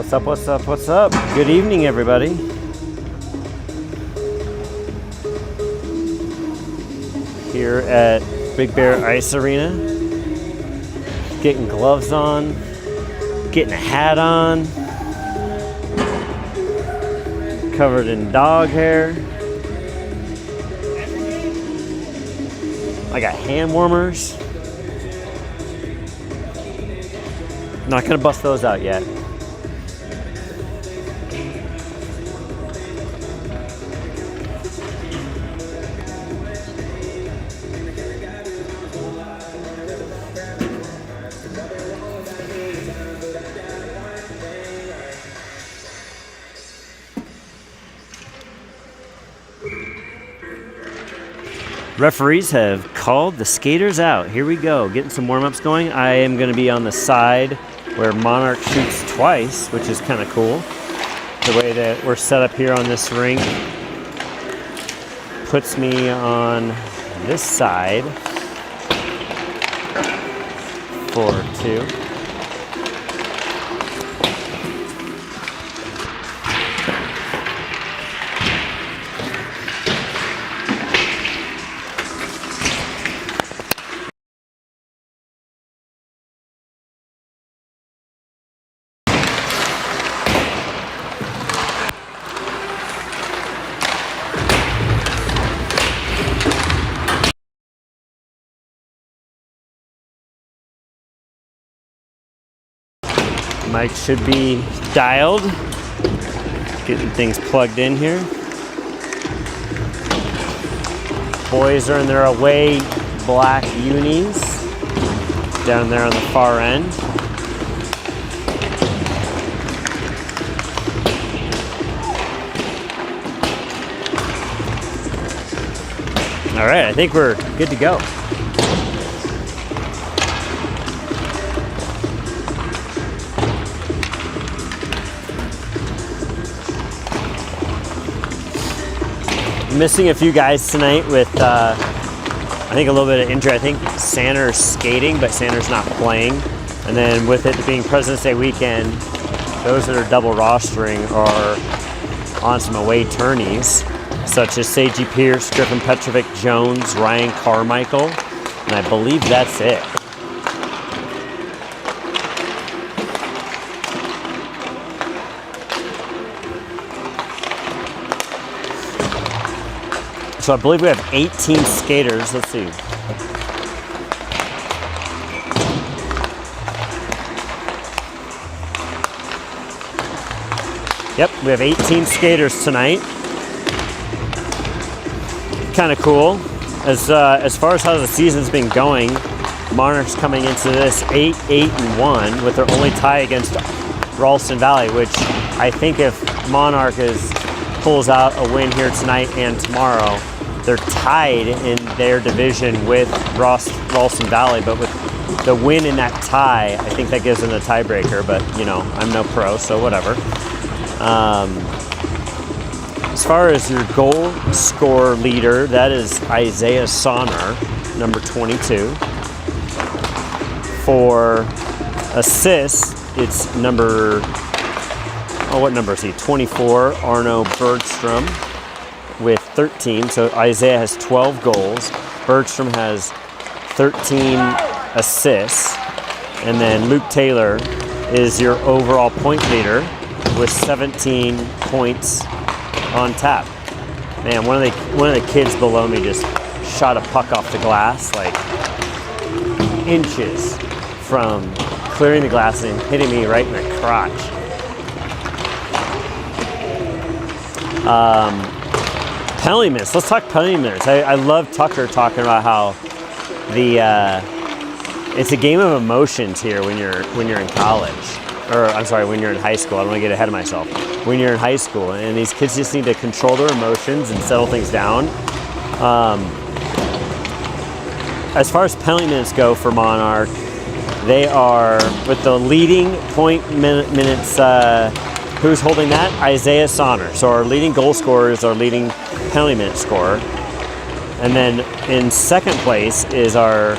What's up, what's up, what's up? Good evening, everybody. Here at Big Bear Ice Arena. Getting gloves on, getting a hat on. Covered in dog hair. I got hand warmers. Not gonna bust those out yet. Referees have called the skaters out. Here we go, getting some warm-ups going. I am going to be on the side where Monarch shoots twice, which is kind of cool. The way that we're set up here on this rink puts me on this side for 2. Mic should be dialed. Getting things plugged in here. Boys are in their away black unis down there on the far end. All right, I think we're good to go. Missing a few guys tonight with, I think, a little bit of injury. I think Sander's skating, but Sander's not playing. And then with it being President's Day weekend, those that are double rostering are on some away tourneys, such as Seiji Pierce, Griffin Petrovic, Jones, Ryan Carmichael, and I believe that's it. So I believe we have 18 skaters. Let's see. Yep, we have 18 skaters tonight. Kind of cool. As far as how the season's been going, Monarchs coming into this 8-1 with their only tie against Ralston Valley, which I think if Monarch pulls out a win here tonight and tomorrow, they're tied in their division with Ralston Valley, but with the win in that tie, I think that gives them a tiebreaker, but you know, I'm no pro, so whatever. As far as your goal scorer leader, that is Isaiah Sonner, number 22. For assists, it's what number is he? 24, Arno Bergstrom with 13. So Isaiah has 12 goals. Bergstrom has 13 assists. And then Luke Taylor is your overall point leader with 17 points on tap. Man, one of the kids below me just shot a puck off the glass, like inches from clearing the glass and hitting me right in the crotch. Penalty minutes. Let's talk penalty minutes. I love Tucker talking about how it's a game of emotions here when you're in college, or I'm sorry, when you're in high school. I don't want to get ahead of myself. When you're in high school, and these kids just need to control their emotions and settle things down. As far as penalty minutes go for Monarch, they are with the leading point minutes. Who's holding that? Isaiah Sonner. So our leading goal scorer is our leading penalty minute scorer. And then in second place is our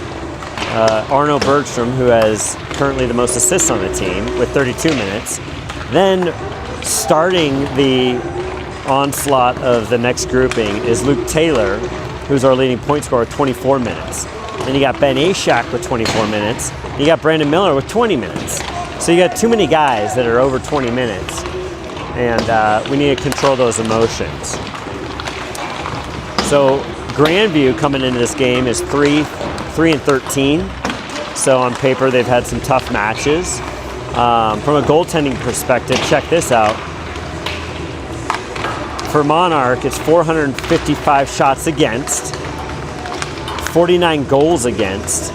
Arno Bergstrom, who has currently the most assists on the team with 32 minutes. Then starting the onslaught of the next grouping is Luke Taylor, who's our leading point scorer with 24 minutes. Then you got Ben Ashak with 24 minutes. You got Brandon Miller with 20 minutes. So you got too many guys that are over 20 minutes, and we need to control those emotions. So Grandview coming into this game is 3-13. So on paper, they've had some tough matches. From a goaltending perspective, check this out. For Monarch, it's 455 shots against, 49 goals against.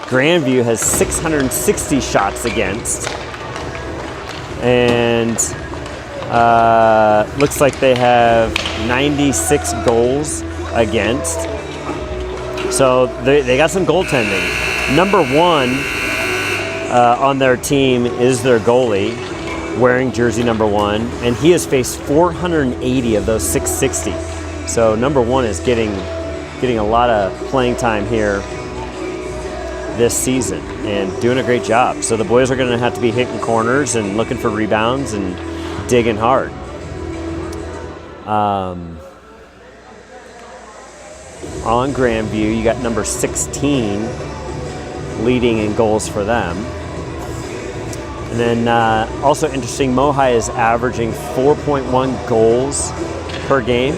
Grandview has 660 shots against, and looks like they have 96 goals against. So they got some goaltending. Number one on their team is their goalie, wearing jersey number 1, and he has faced 480 of those 660. So number 1 is getting a lot of playing time here this season and doing a great job. So the boys are going to have to be hitting corners and looking for rebounds and digging hard. On Grandview, you got number 16 leading in goals for them. And then also interesting, MOHI is averaging 4.1 goals per game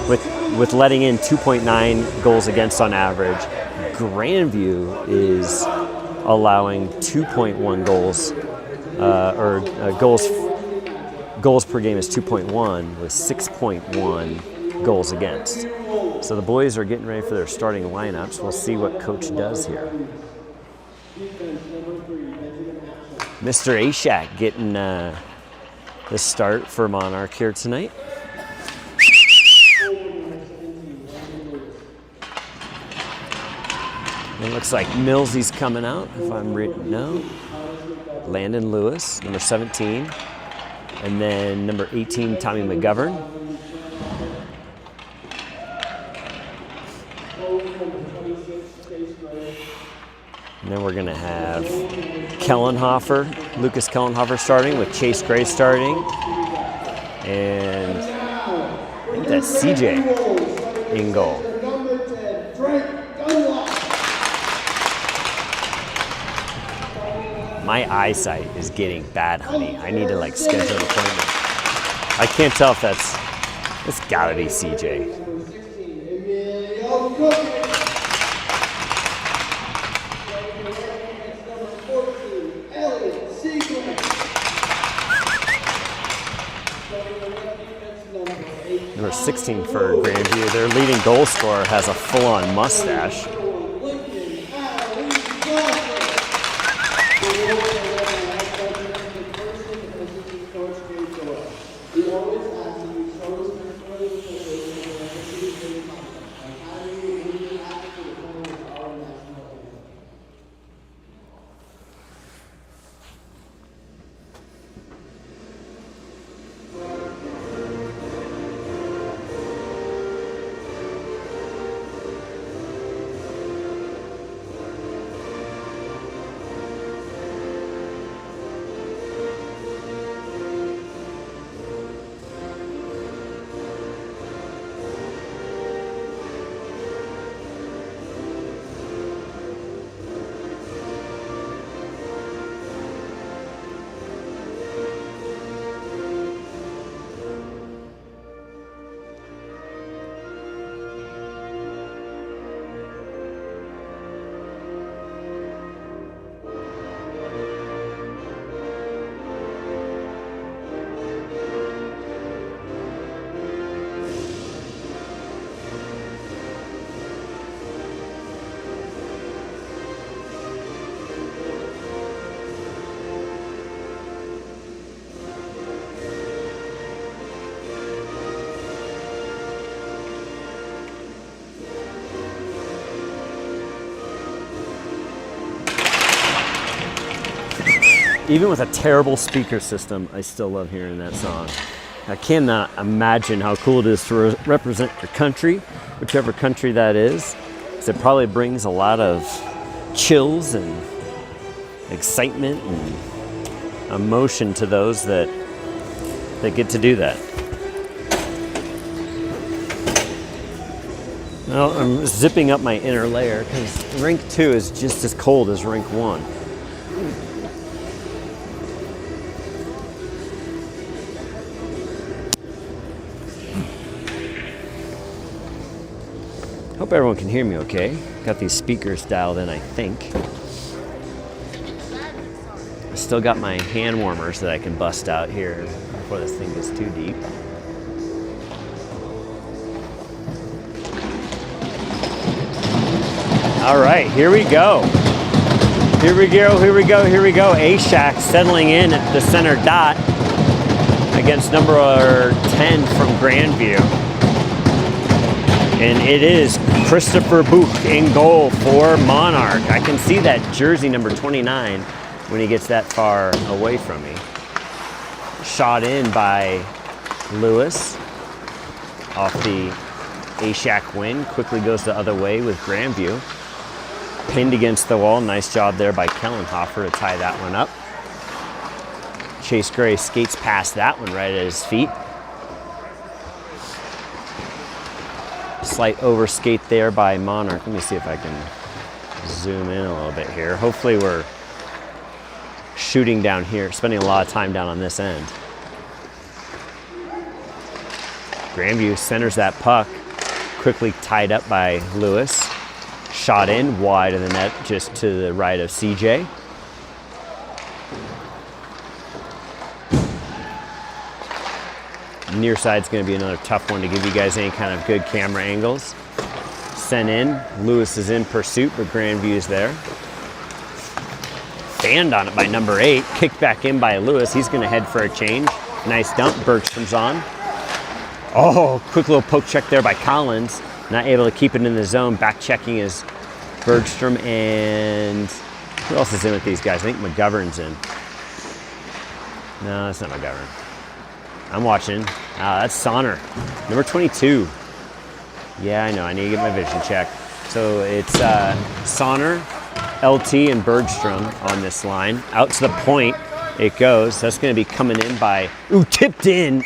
with letting in 2.9 goals against on average. Grandview is allowing 2.1 goals, goals per game is 2.1 with 6.1 goals against. So the boys are getting ready for their starting lineups. We'll see what coach does here. Mr. Ashak getting the start for Monarch here tonight. It looks like Millsy's coming out, if I'm reading. No. Landon Lewis, number 17. And then number 18, Tommy McGovern. And then we're going to have Lucas Kellenhofer starting with Chase Gray starting. And I think that's CJ in goal. My eyesight is getting bad, honey. I need to schedule an appointment. I can't tell if it's gotta be CJ. Number 16 for Grandview. Their leading goal scorer has a full-on mustache. Even with a terrible speaker system, I still love hearing that song. I cannot imagine how cool it is to represent your country, whichever country that is, because it probably brings a lot of chills and excitement and emotion to those that get to do that. Well, I'm zipping up my inner layer because rink 2 is just as cold as rink 1. Hope everyone can hear me okay. Got these speakers dialed in, I think. I still got my hand warmers that I can bust out here before this thing gets too deep. All right, here we go. Here we go, here we go, here we go. A-Shack settling in at the center dot against number 10 from Grandview. And it is Christopher Buch in goal for Monarch. I can see that jersey number 29 when he gets that far away from me. Shot in by Lewis off the A-Shack win. Quickly goes the other way with Grandview. Pinned against the wall. Nice job there by Kellenhofer to tie that one up. Chase Gray skates past that one right at his feet. Slight overskate there by Monarch. Let me see if I can zoom in a little bit here. Hopefully we're shooting down here, spending a lot of time down on this end. Grandview centers that puck. Quickly tied up by Lewis. Shot in wide of the net just to the right of CJ. Near side's going to be another tough one to give you guys any kind of good camera angles. Sent in. Lewis is in pursuit, but Grandview's there. Banned on it by number 8. Kicked back in by Lewis. He's going to head for a change. Nice dump. Bergstrom's on. Oh, quick little poke check there by Collins. Not able to keep it in the zone. Back checking is Bergstrom, and who else is in with these guys? I think McGovern's in. No, that's not McGovern. I'm watching. That's Sonner, number 22. Yeah, I know. I need to get my vision checked. So it's Sonner, LT, and Bergstrom on this line. Out to the point it goes. That's going to be coming in by, ooh, tipped in.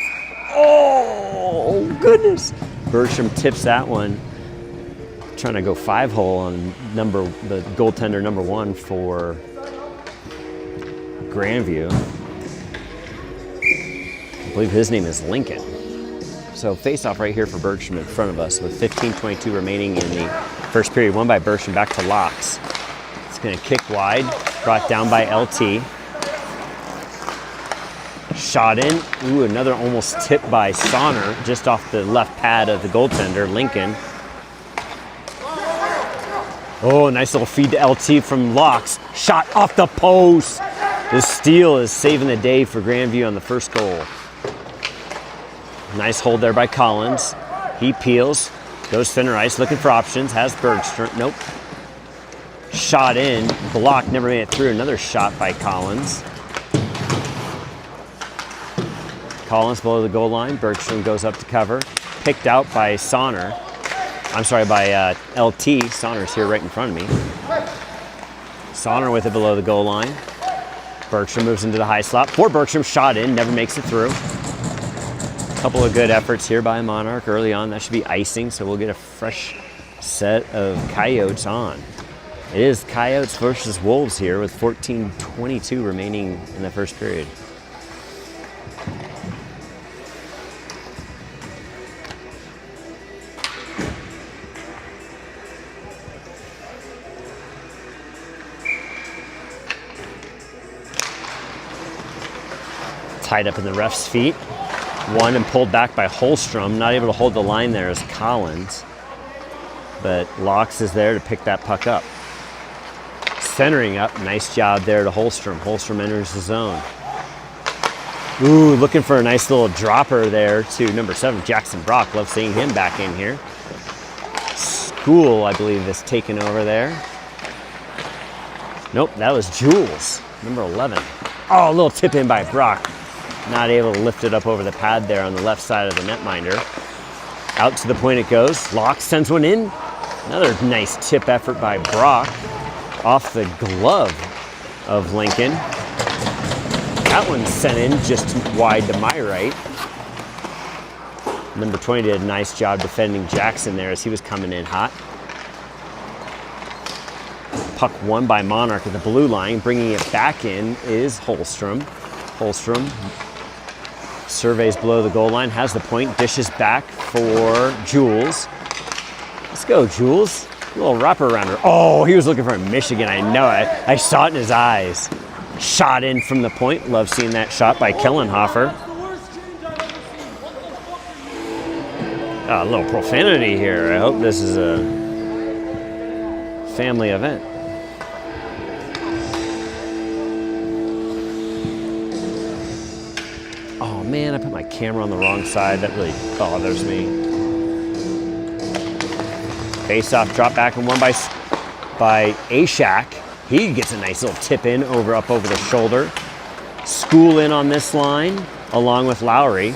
Oh, goodness. Bergstrom tips that one. Trying to go 5-hole on the goaltender number 1 for Grandview. I believe his name is Lincoln. So face-off right here for Bergstrom in front of us with 15:22 remaining in the first period. Won by Bergstrom, back to Locks. It's going to kick wide, brought down by LT. Shot in. Ooh, another almost tip by Sonner, just off the left pad of the goaltender, Lincoln. Oh, nice little feed to LT from Locks. Shot off the post. The steal is saving the day for Grandview on the first goal. Nice hold there by Collins. He peels, goes center ice, looking for options, has Bergstrom. Nope. Shot in, blocked, never made it through. Another shot by Collins. Collins below the goal line. Bergstrom goes up to cover. Picked out by Sonner. I'm sorry, by LT. Sonner's here right in front of me. Sonner with it below the goal line. Bergstrom moves into the high slot. For Bergstrom, shot in, never makes it through. Couple of good efforts here by Monarch early on. That should be icing, so we'll get a fresh set of Coyotes on. It is Coyotes versus Wolves here with 14:22 remaining in the first period. Tied up in the ref's feet. Won and pulled back by Holstrom. Not able to hold the line there is Collins. But Locks is there to pick that puck up. Centering up. Nice job there to Holstrom. Holstrom enters the zone. Ooh, looking for a nice little dropper there to number 7, Jackson Brock. Love seeing him back in here. School, I believe, is taken over there. Nope, that was Jules, number 11. Oh, a little tip in by Brock. Not able to lift it up over the pad there on the left side of the netminder. Out to the point it goes. Locke sends one in. Another nice tip effort by Brock. Off the glove of Lincoln. That one's sent in just wide to my right. Number 20 did a nice job defending Jackson there as he was coming in hot. Puck won by Monarch at the blue line. Bringing it back in is Holstrom. Holstrom surveys below the goal line, has the point, dishes back for Jules. Let's go, Jules. A little wraparounder. Oh, he was looking for a Michigan. I know it. I saw it in his eyes. Shot in from the point. Love seeing that shot by Kellenhofer. Oh, a little profanity here. I hope this is a family event. Oh man, I put my camera on the wrong side. That really bothers me. Face-off, drop back and won by Ashak. He gets a nice little tip in up over the shoulder. School in on this line, along with Lowry.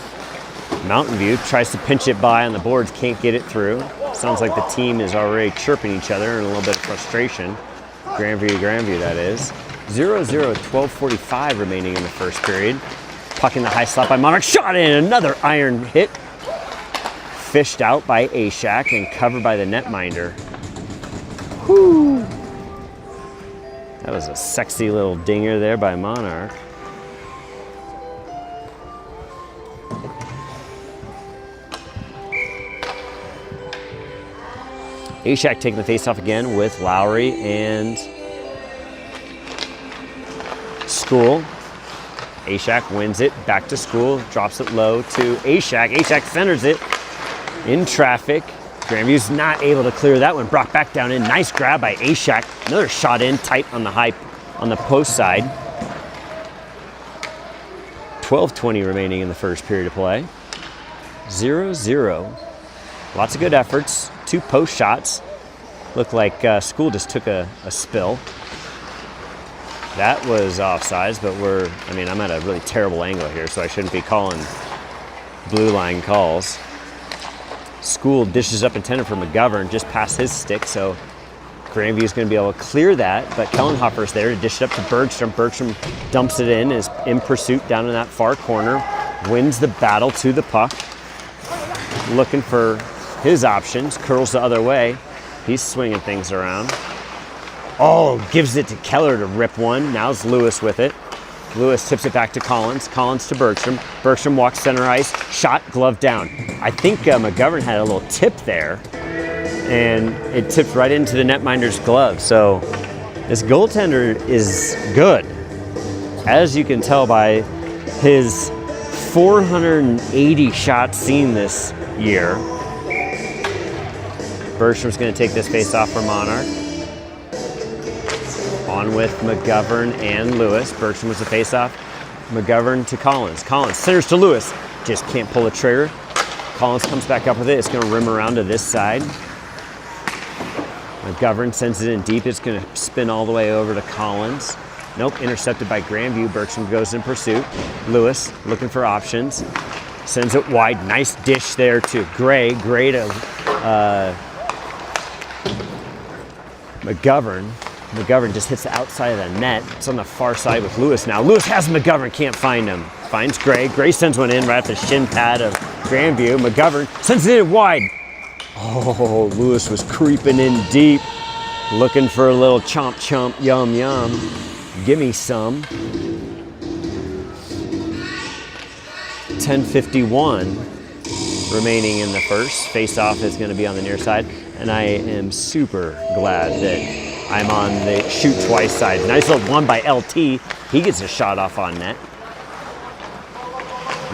Mountain View tries to pinch it by on the boards, can't get it through. Sounds like the team is already chirping each other in a little bit of frustration. Grandview, that is. 0-0, 12:45 remaining in the first period. Puck in the high slot by Monarch, shot in, another iron hit. Fished out by Ashak and covered by the netminder. Whoo! That was a sexy little dinger there by Monarch. Ashak taking the face-off again with Lowry and School. Ashak wins it, back to School, drops it low to Ashak. Ashak centers it in traffic. Grandview's not able to clear that one. Brought back down in. Nice grab by Ashak. Another shot in, tight on the post side. 12:20 remaining in the first period of play. 0-0. Lots of good efforts. 2 post shots. Looked like School just took a spill. That was offsides, but I'm at a really terrible angle here, so I shouldn't be calling blue line calls. School dishes up intended for McGovern, just past his stick, so Grandview's going to be able to clear that, but Kellenhofer's there to dish it up to Bergstrom. Bergstrom dumps it in, is in pursuit down in that far corner, wins the battle to the puck, looking for his options, curls the other way. He's swinging things around. Oh, gives it to Keller to rip one. Now it's Lewis with it. Lewis tips it back to Collins. Collins to Bergstrom. Bergstrom walks center ice. Shot, glove down. I think McGovern had a little tip there, and it tipped right into the netminder's glove. So this goaltender is good, as you can tell by his 480 shots seen this year. Bergstrom's going to take this face off for Monarch. On with McGovern and Lewis. Bergstrom was the face-off. McGovern to Collins. Collins centers to Lewis. Just can't pull the trigger. Collins comes back up with it. It's going to rim around to this side. McGovern sends it in deep. It's going to spin all the way over to Collins. Nope, intercepted by Grandview. Bergstrom goes in pursuit. Lewis looking for options. Sends it wide. Nice dish there to Gray. Gray to McGovern. McGovern just hits the outside of the net. It's on the far side with Lewis now. Lewis has McGovern, can't find him. Finds Gray. Gray sends one in right at the shin pad of Grandview. McGovern sends it in wide. Oh, Lewis was creeping in deep, looking for a little chomp, chomp, yum, yum. Give me some. 10:51 remaining in the first. Face-off is going to be on the near side, and I am super glad that I'm on the shoot twice side. Nice little one by LT. He gets a shot off on net.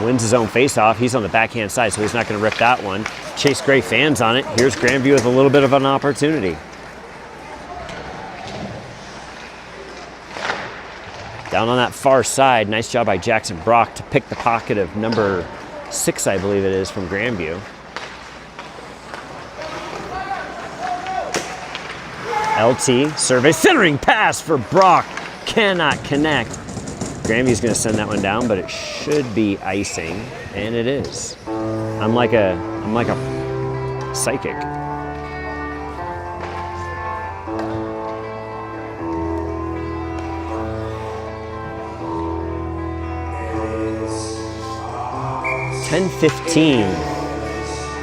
Wins his own face-off. He's on the backhand side, so he's not going to rip that one. Chase Gray fans on it. Here's Grandview with a little bit of an opportunity. Down on that far side, nice job by Jackson Brock to pick the pocket of number 6, I believe it is, from Grandview. LT, survey, centering pass for Brock. Cannot connect. Grandview's going to send that one down, but it should be icing, and it is. I'm like a psychic. 10:15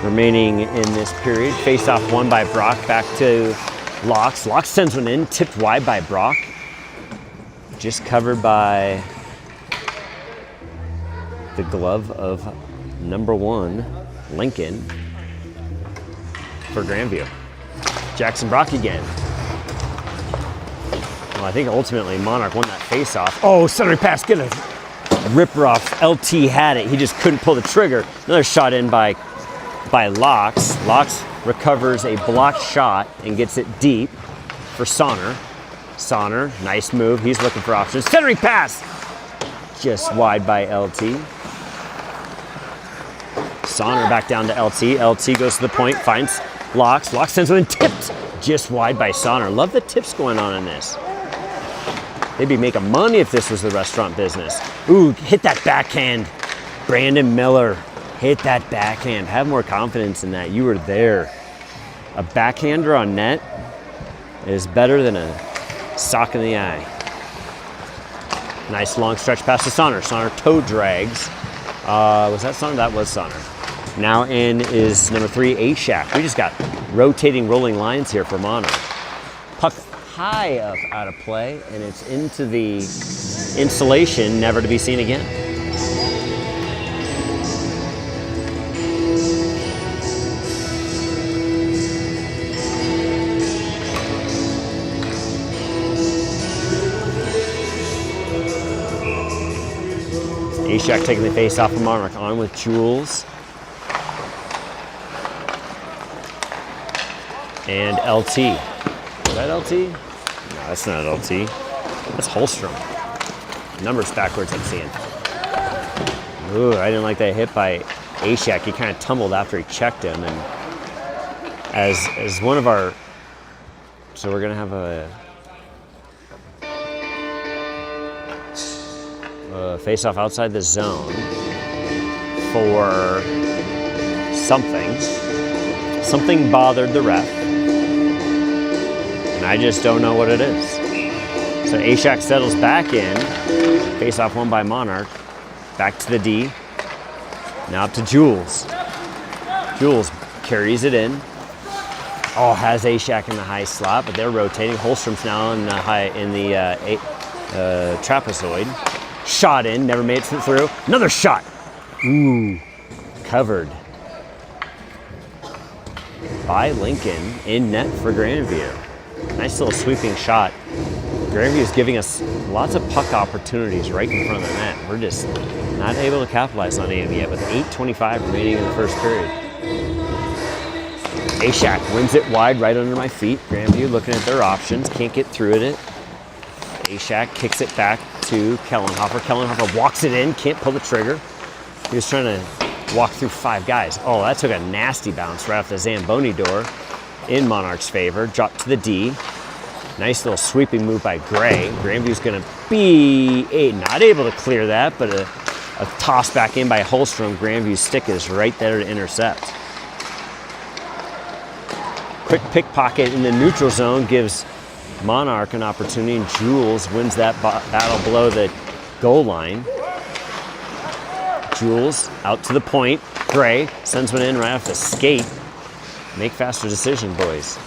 remaining in this period. Face off won by Brock, back to Locks. Locks sends one in, tipped wide by Brock. Just covered by the glove of number 1, Lincoln, for Grandview. Jackson Brock again. Well, I think ultimately Monarch won that face-off. Oh, centering pass, get a ripper off. LT had it, he just couldn't pull the trigger. Another shot in by Locks. Locks recovers a blocked shot and gets it deep for Sonner. Sonner, nice move, he's looking for options. Centering pass, just wide by LT. Sonner back down to LT. LT goes to the point, finds Locks. Locks sends one in, tipped, just wide by Sonner. Love the tips going on in this. They'd be making money if this was the restaurant business. Ooh, hit that backhand. Brandon Miller, hit that backhand. Have more confidence in that. You were there. A backhander on net is better than a sock in the eye. Nice long stretch pass to Sonner. Sonner toe drags. Was that Sonner? That was Sonner. Now in is number 3, A-Shack. We just got rotating rolling lines here for Monarch. Puck high up out of play, and it's into the insulation, never to be seen again. A-Shack taking the face off of Monarch, on with Jules. And LT. Is that LT? No, that's not LT. That's Holstrom. Numbers backwards, I'm seeing. Ooh, I didn't like that hit by A-Shack. He kind of tumbled after he checked him. And as one of our... So we're going to have a face-off outside the zone for something. Something bothered the ref. And I just don't know what it is. So A-Shack settles back in. Face-off won by Monarch. Back to the D. Now up to Jules. Jules carries it in. Oh, has A-Shack in the high slot, but they're rotating. Holstrom's now in the trapezoid. Shot in, never made it through. Another shot. Ooh, covered by Lincoln in net for Grandview. Nice little sweeping shot. Grandview is giving us lots of puck opportunities right in front of the net. We're just not able to capitalize on any of them yet with 8:25 remaining in the first period. A-Shack wins it wide right under my feet. Grandview looking at their options, can't get through it. A-Shack kicks it back to Kellenhofer. Kellenhofer walks it in, can't pull the trigger. He was trying to walk through 5 guys. Oh, that took a nasty bounce right off the Zamboni door in Monarch's favor. Drop to the D. Nice little sweeping move by Gray. Grandview's gonna be not able to clear that, but a toss back in by Holstrom. Grandview's stick is right there to intercept. Quick pickpocket in the neutral zone gives Monarch an opportunity, and Jules wins that battle below the goal line. Jules out to the point. Gray sends one in right off the skate. Make faster decision, boys.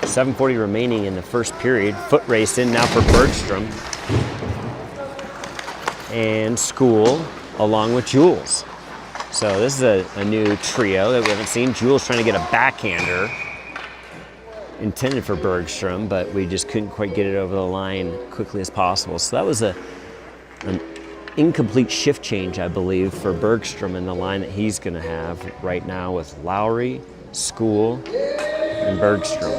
7:40 remaining in the first period. Foot race in now for Bergstrom. And School along with Jules. So this is a new trio that we haven't seen. Jules trying to get a backhander intended for Bergstrom, but we just couldn't quite get it over the line quickly as possible. So that was an incomplete shift change, I believe, for Bergstrom in the line that he's going to have right now with Lowry, School, and Bergstrom.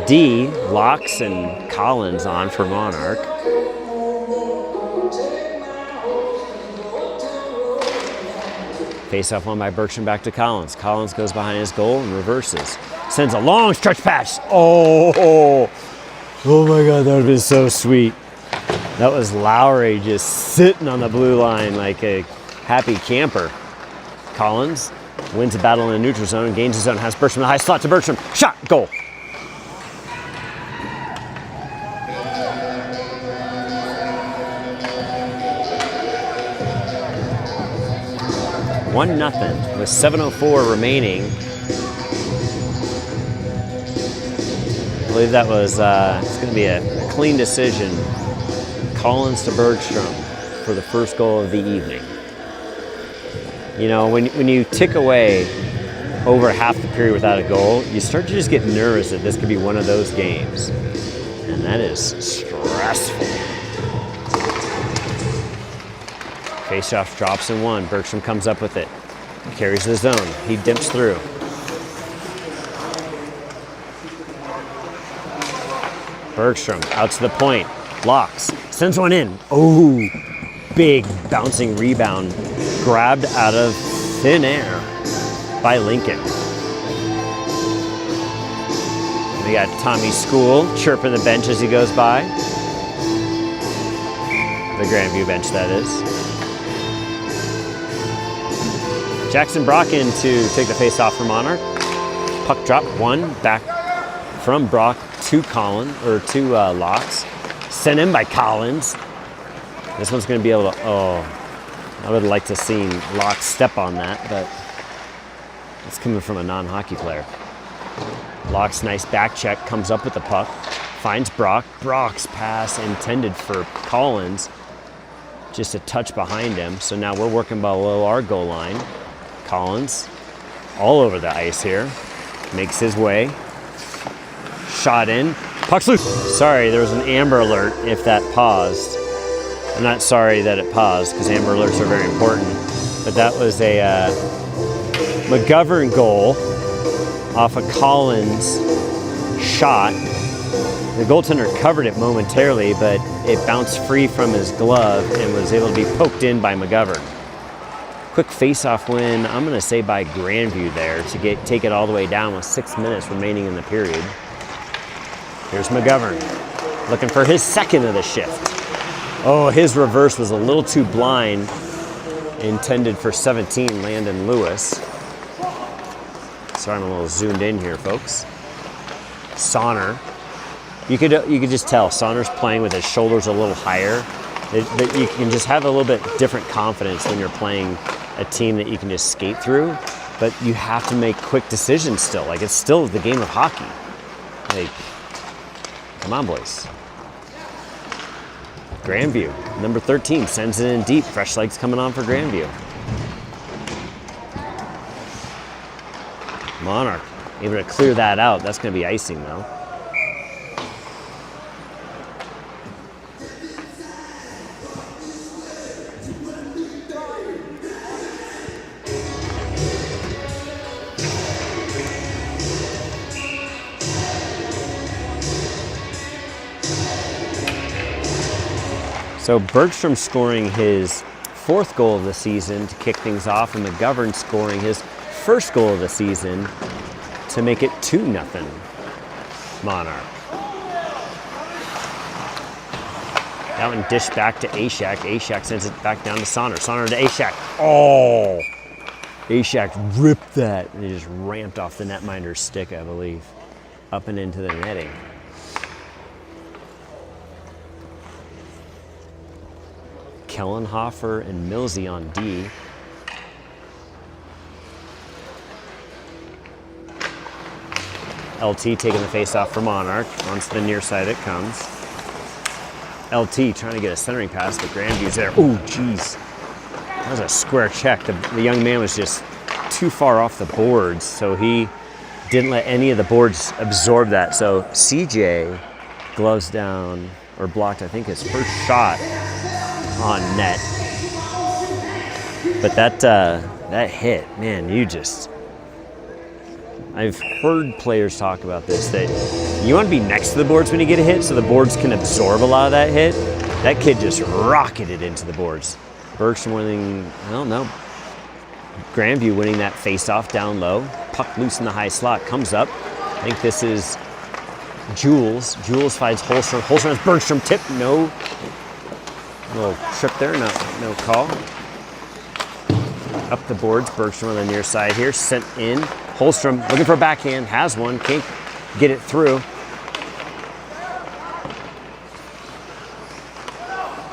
D, Locks and Collins on for Monarch. Face-off won by Bergstrom back to Collins. Collins goes behind his goal and reverses. Sends a long stretch pass. Oh my God, that would have been so sweet. That was Lowry just sitting on the blue line like a happy camper. Collins wins a battle in the neutral zone, gains his zone, has Bergstrom in the high slot to Bergstrom. Shot, goal. 1-0 with 7:04 remaining. I believe that was, it's going to be a clean decision. Collins to Bergstrom for the first goal of the evening. You know, when you tick away over half the period without a goal, you start to just get nervous that this could be one of those games. And that is stressful. Faceoff drops in one. Bergstrom comes up with it. Carries the zone. He dips through. Bergstrom out to the point. Locks. Sends one in. Oh, big bouncing rebound. Grabbed out of thin air by Lincoln. We got Tommy School chirping the bench as he goes by. The Grandview bench, that is. Jackson Brock in to take the face off for Monarch. Puck drop, one back from Brock to Collins, or to Locks. Sent in by Collins. This one's going to be able to, I would like to see Locks step on that, but it's coming from a non-hockey player. Locks, nice back check, comes up with the puck, finds Brock. Brock's pass intended for Collins, just a touch behind him. So now we're working below our goal line. Collins, all over the ice here, makes his way. Shot in, puck's loose. Sorry, there was an Amber Alert if that paused. I'm not sorry that it paused, because Amber Alerts are very important. But that was a McGovern goal off a Collins shot. The goaltender covered it momentarily, but it bounced free from his glove and was able to be poked in by McGovern. Quick face-off win, I'm going to say by Grandview there to take it all the way down with 6 minutes remaining in the period. Here's McGovern looking for his second of the shift. Oh, his reverse was a little too blind. Intended for 17, Landon Lewis. Sorry, I'm a little zoomed in here, folks. Sonner. You could just tell Sonner's playing with his shoulders a little higher. But you can just have a little bit different confidence when you're playing a team that you can just skate through. But you have to make quick decisions still. Like, it's still the game of hockey. Like, come on, boys. Grandview, number 13, sends it in deep. Fresh legs coming on for Grandview. Monarch able to clear that out. That's going to be icing, though. So Bergstrom scoring his fourth goal of the season to kick things off, and McGovern scoring his first goal of the season to make it 2-0 Monarch. That one dished back to Ashak. Ashak sends it back down to Sonner. Sonner to Ashak. Oh! Ashak ripped that, and he just ramped off the netminder's stick, I believe, up and into the netting. Kellenhofer and Millsy on D. LT taking the face off for Monarch. Onto the near side it comes. LT trying to get a centering pass, but Grandview's there. Oh, jeez. That was a square check. The young man was just too far off the boards, so he didn't let any of the boards absorb that. So CJ gloves down, or blocked, I think, his first shot on net. But that hit, man, I've heard players talk about this, that you want to be next to the boards when you get a hit so the boards can absorb a lot of that hit. That kid just rocketed into the boards. Bergstrom winning, I don't know. Grandview winning that face-off down low. Puck loose in the high slot, comes up. I think this is Jules. Jules finds Holstrom. Holstrom has Bergstrom tip, no. Little trip there, no call. Up the boards, Bergstrom on the near side here, sent in. Holstrom looking for a backhand, has one, can't get it through.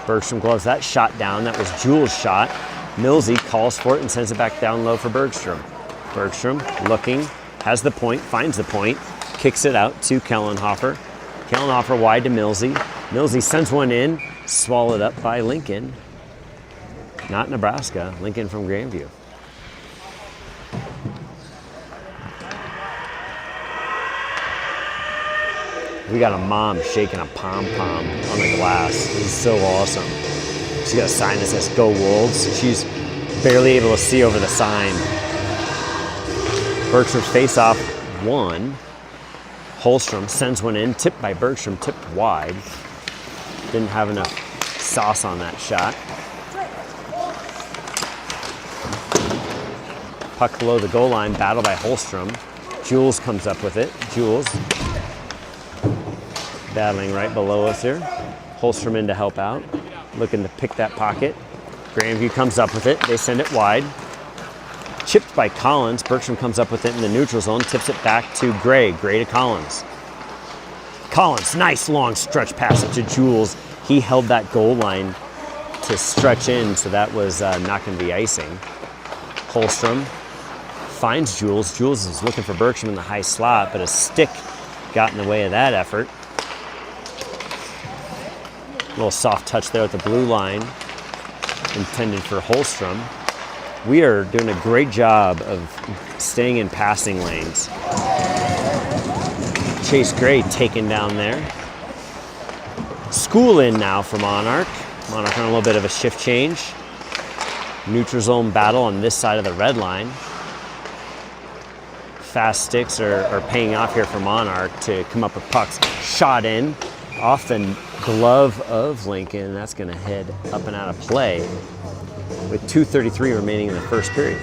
Bergstrom gloves that shot down, that was Jules' shot. Millsy calls for it and sends it back down low for Bergstrom. Bergstrom looking, has the point, finds the point, kicks it out to Kellenhofer. Kellenhofer wide to Millsy. Millsy sends one in, swallowed up by Lincoln. Not Nebraska, Lincoln from Grandview. We got a mom shaking a pom-pom on the glass. This is so awesome. She's got a sign that says "Go Wolves." She's barely able to see over the sign. Bergstrom's face-off one. Holstrom sends one in, tipped by Bergstrom, tipped wide. Didn't have enough sauce on that shot. Puck below the goal line, battle by Holstrom. Jules comes up with it. Jules battling right below us here. Holstrom in to help out, looking to pick that pocket. Grandview comes up with it. They send it wide. Chipped by Collins. Bergstrom comes up with it in the neutral zone, tips it back to Gray. Gray to Collins. Collins, nice long stretch pass up to Jules. He held that goal line to stretch in, so that was not going to be icing. Holstrom finds Jules. Jules is looking for Bergstrom in the high slot, but a stick got in the way of that effort. A little soft touch there at the blue line, intended for Holstrom. We are doing a great job of staying in passing lanes. Chase Gray taken down there. School in now for Monarch. Monarch on a little bit of a shift change. Neutral zone battle on this side of the red line. Fast sticks are paying off here for Monarch to come up with pucks. Shot in off the glove of Lincoln. That's going to head up and out of play with 2:33 remaining in the first period.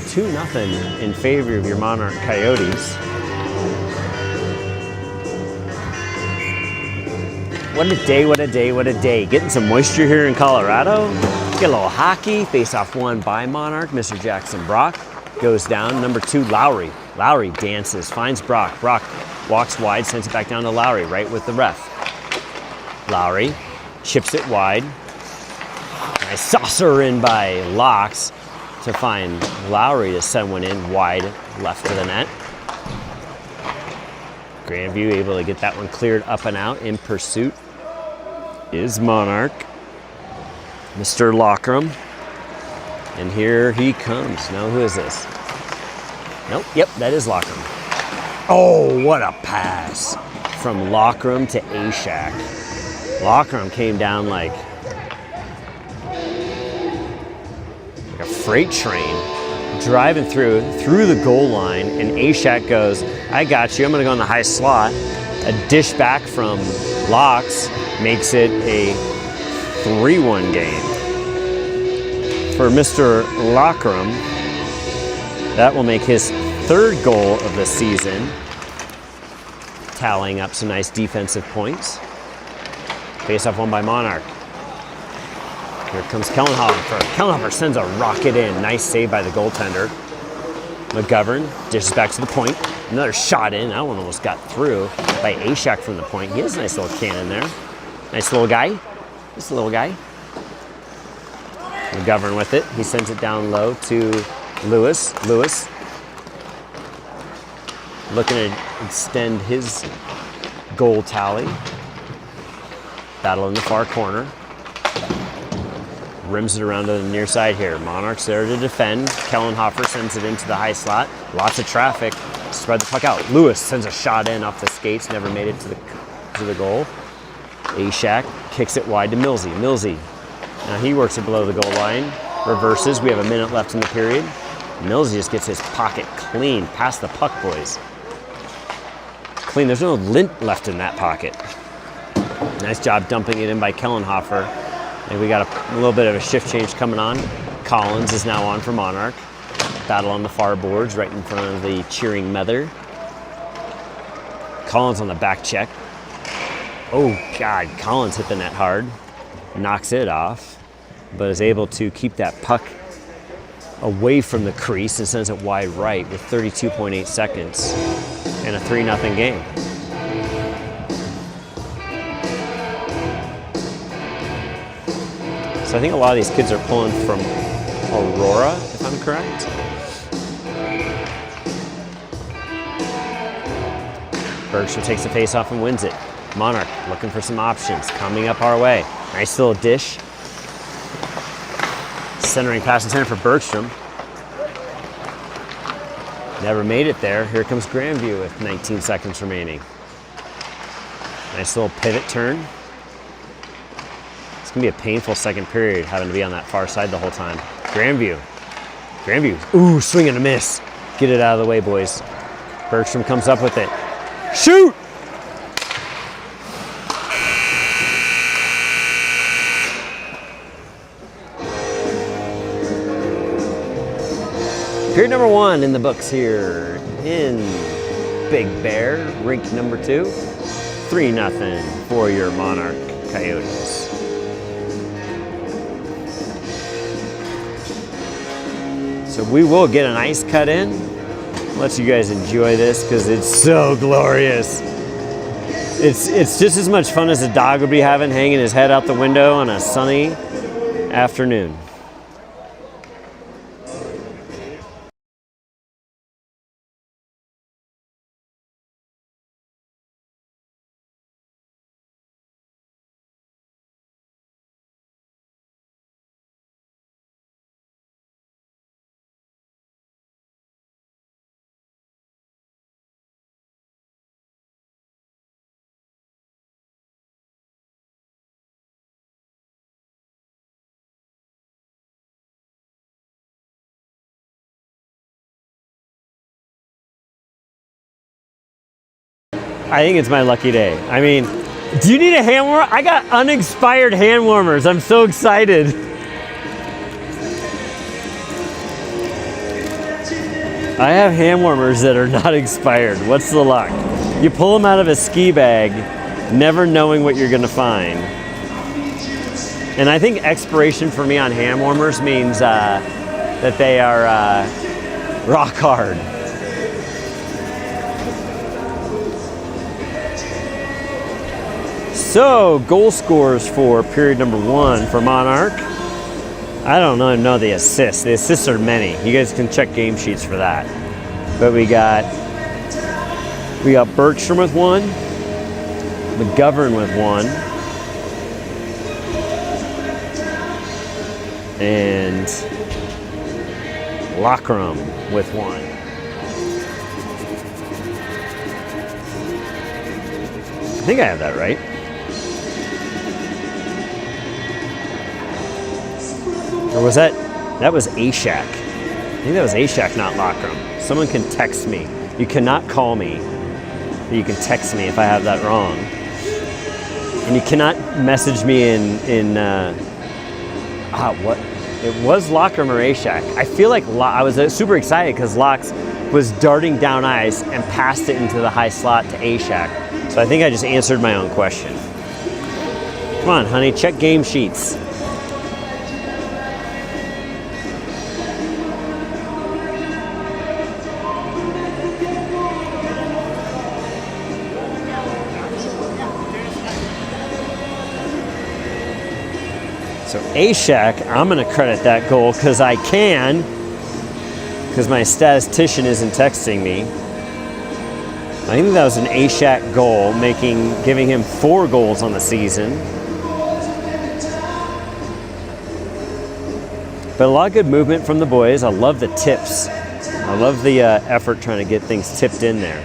2-0 in favor of your Monarch Coyotes. What a day, what a day, what a day. Getting some moisture here in Colorado. Get a little hockey. Face-off won by Monarch. Mr. Jackson Brock goes down. Number 2, Lowry. Lowry dances, finds Brock. Brock walks wide, sends it back down to Lowry, right with the ref. Lowry chips it wide. Nice saucer in by Locks to find Lowry to send one in wide left to the net. Grandview able to get that one cleared up and out. In pursuit is Monarch, Mr. Lockram. And here he comes. No, who is this? Nope, yep, that is Lockram. Oh, what a pass from Lockram to Ashak. Lockram came down like a freight train, driving through the goal line, and Ashak goes, I got you, I'm gonna go in the high slot. A dish back from Locks makes it a 3-1 game. For Mr. Lockram, that will make his 3rd goal of the season, tallying up some nice defensive points. Face-off won by Monarch. Here comes Kellenhofer. Kellenhofer sends a rocket in. Nice save by the goaltender. McGovern dishes back to the point. Another shot in. That one almost got through by Ashak from the point. He has a nice little cannon there. Nice little guy. Just a little guy. McGovern with it. He sends it down low to Lewis. Lewis looking to extend his goal tally. Battle in the far corner. Rims it around to the near side here. Monarchs there to defend. Kellenhofer sends it into the high slot. Lots of traffic. Spread the puck out. Lewis sends a shot in off the skates. Never made it to the goal. Ashak kicks it wide to Millsy. Millsy. Now he works it below the goal line. Reverses. We have a minute left in the period. Millsy just gets his pocket clean past the puck, boys. Clean. There's no lint left in that pocket. Nice job dumping it in by Kellenhofer. And we got a little bit of a shift change coming on. Collins is now on for Monarch. Battle on the far boards right in front of the cheering mother. Collins on the back check. Oh, God. Collins hit the net hard. Knocks it off. But is able to keep that puck away from the crease and sends it wide right with 32.8 seconds and a 3-0 game. So I think a lot of these kids are pulling from Aurora, if I'm correct. Bergstrom takes the face off and wins it. Monarch looking for some options, coming up our way. Nice little dish. Centering pass intended for Bergstrom. Never made it there. Here comes Grandview with 19 seconds remaining. Nice little pivot turn. It's gonna be a painful second period having to be on that far side the whole time. Grandview, ooh, swing and a miss. Get it out of the way, boys. Bergstrom comes up with it. Shoot! Period number 1 in the books here in Big Bear, rink number 2. 3-0 for your Monarch Coyotes. So we will get an ice cut in. Let you guys enjoy this because it's so glorious. It's just as much fun as a dog would be having hanging his head out the window on a sunny afternoon. I think it's my lucky day. I mean, do you need a hand warmer? I got unexpired hand warmers. I'm so excited. I have hand warmers that are not expired. What's the luck? You pull them out of a ski bag, never knowing what you're gonna find. And I think expiration for me on hand warmers means that they are rock hard. So, goal scores for period number 1 for Monarch. I don't know the assists. The assists are many. You guys can check game sheets for that. But we got Bergstrom with 1, McGovern with 1, and Lockram with 1. I think I have that right. Or was that was Ashak. I think that was Ashak, not Lockram. Someone can text me. You cannot call me, but you can text me if I have that wrong. And you cannot message me what? It was Lockram or Ashak. I feel like I was super excited because Locks was darting down ice and passed it into the high slot to Ashak. So I think I just answered my own question. Come on, honey, check game sheets. So Ashak, I'm going to credit that goal because I can, because my statistician isn't texting me. I think that was an Ashak goal, giving him 4 goals on the season. But a lot of good movement from the boys. I love the tips. I love the effort trying to get things tipped in there.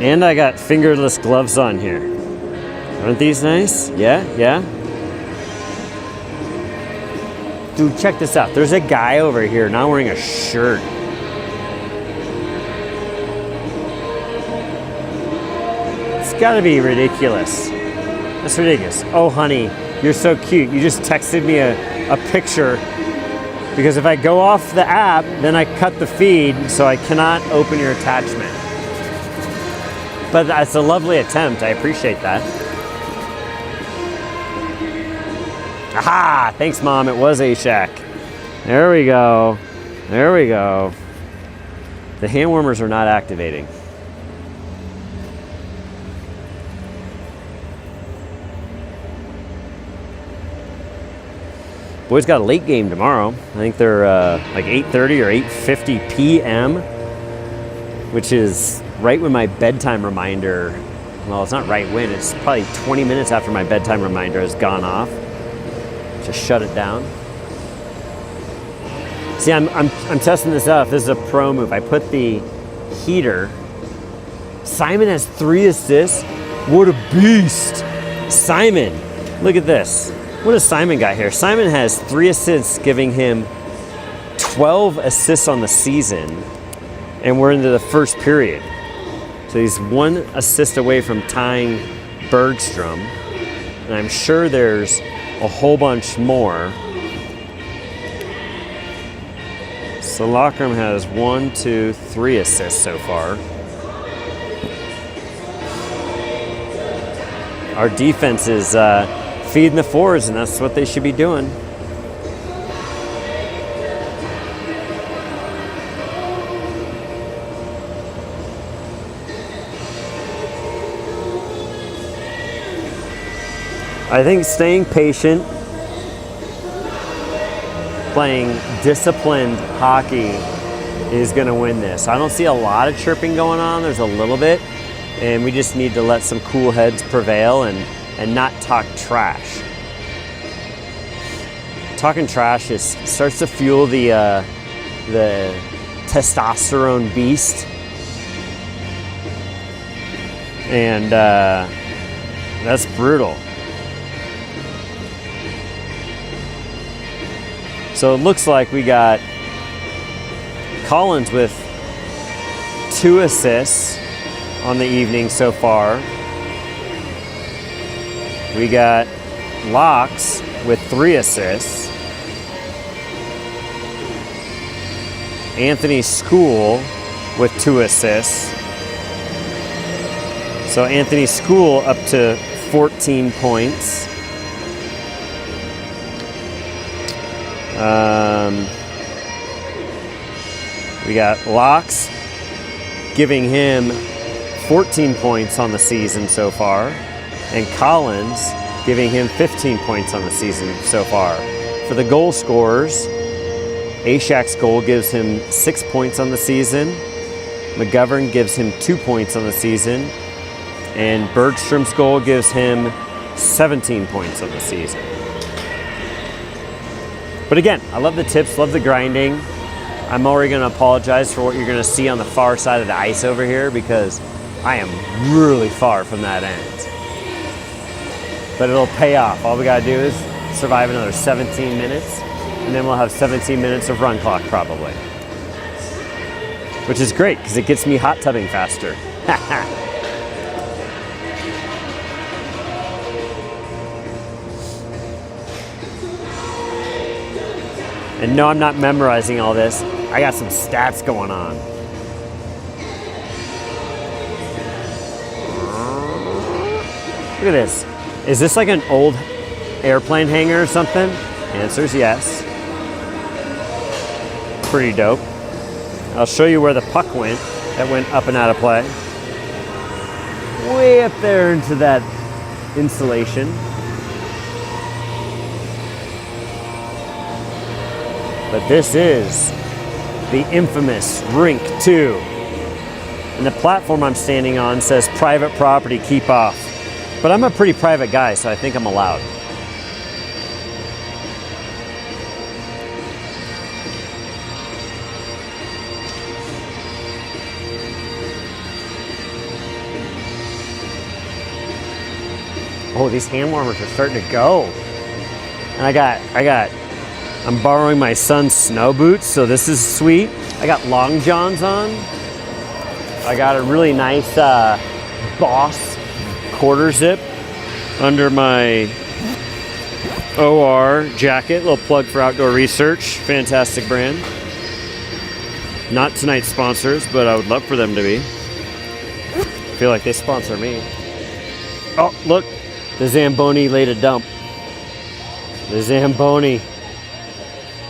And I got fingerless gloves on here. Aren't these nice? Yeah, yeah. Dude, check this out. There's a guy over here not wearing a shirt. It's gotta be ridiculous. That's ridiculous. Oh, honey, you're so cute. You just texted me a picture because if I go off the app, then I cut the feed, so I cannot open your attachment. But that's a lovely attempt. I appreciate that. Aha! Thanks, Mom. It was A-Shack. There we go. There we go. The hand warmers are not activating. Boys got a late game tomorrow. I think they're like 8:30 or 8:50 p.m., which is right when my bedtime reminder, well, it's not right when, it's probably 20 minutes after my bedtime reminder has gone off. Just shut it down. See, I'm testing this out. This is a pro move. I put the heater. Simon has 3 assists. What a beast. Simon, look at this. What has Simon got here? Simon has 3 assists, giving him 12 assists on the season, and we're into the first period. So he's 1 assist away from tying Bergstrom, and I'm sure there's a whole bunch more. So Lockram has 1, 2, 3 assists so far. Our defense is feeding the fours, and that's what they should be doing. I think staying patient, playing disciplined hockey is going to win this. I don't see a lot of chirping going on. There's a little bit, and we just need to let some cool heads prevail and not talk trash. Talking trash starts to fuel the testosterone beast, and that's brutal. So it looks like we got Collins with 2 assists on the evening so far. We got Locks with 3 assists. Anthony School with 2 assists. So Anthony School up to 14 points. We got Locks giving him 14 points on the season so far, and Collins giving him 15 points on the season so far. For the goal scorers, A-Shack's goal gives him 6 points on the season, McGovern gives him 2 points on the season, and Bergstrom's goal gives him 17 points on the season. But again, I love the tips, love the grinding. I'm already going to apologize for what you're going to see on the far side of the ice over here, because I am really far from that end. But it'll pay off. All we got to do is survive another 17 minutes, and then we'll have 17 minutes of run clock probably. Which is great, because it gets me hot tubbing faster. And no, I'm not memorizing all this. I got some stats going on. Look at this. Is this like an old airplane hangar or something? Answer's yes. Pretty dope. I'll show you where the puck went. That went up and out of play. Way up there into that insulation. But this is the infamous Rink 2. And the platform I'm standing on says private property, keep off. But I'm a pretty private guy, so I think I'm allowed. Oh, these hand warmers are starting to go. And I'm borrowing my son's snow boots, so this is sweet. I got long johns on. I got a really nice Boss quarter zip under my OR jacket. Little plug for Outdoor Research, fantastic brand. Not tonight's sponsors, but I would love for them to be. I feel like they sponsor me. Oh, look, the Zamboni laid a dump. The Zamboni.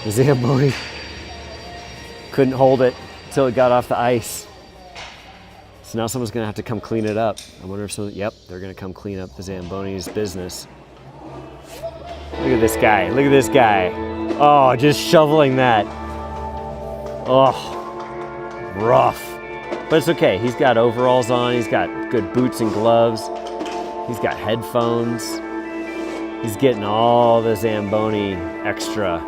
The Zamboni couldn't hold it until it got off the ice. So now someone's gonna have to come clean it up. I wonder if someone, yep, they're gonna come clean up the Zamboni's business. Look at this guy, look at this guy. Oh, just shoveling that. Oh, rough. But it's okay, he's got overalls on, he's got good boots and gloves, he's got headphones. He's getting all the Zamboni extra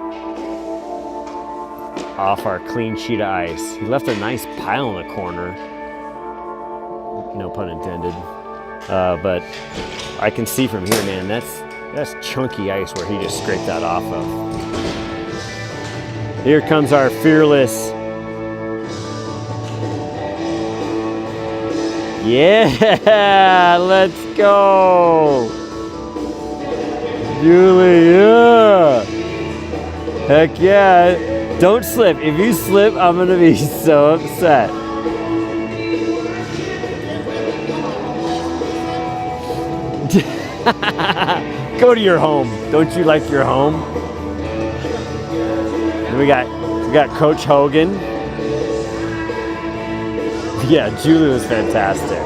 off our clean sheet of ice. He left a nice pile in the corner. No pun intended. But I can see from here, man, that's chunky ice where he just scraped that off of. Here comes our fearless. Yeah, let's go. Julie, yeah. Heck yeah. Don't slip. If you slip, I'm gonna be so upset. Go to your home. Don't you like your home? And we got Coach Hogan. Yeah, Julie was fantastic.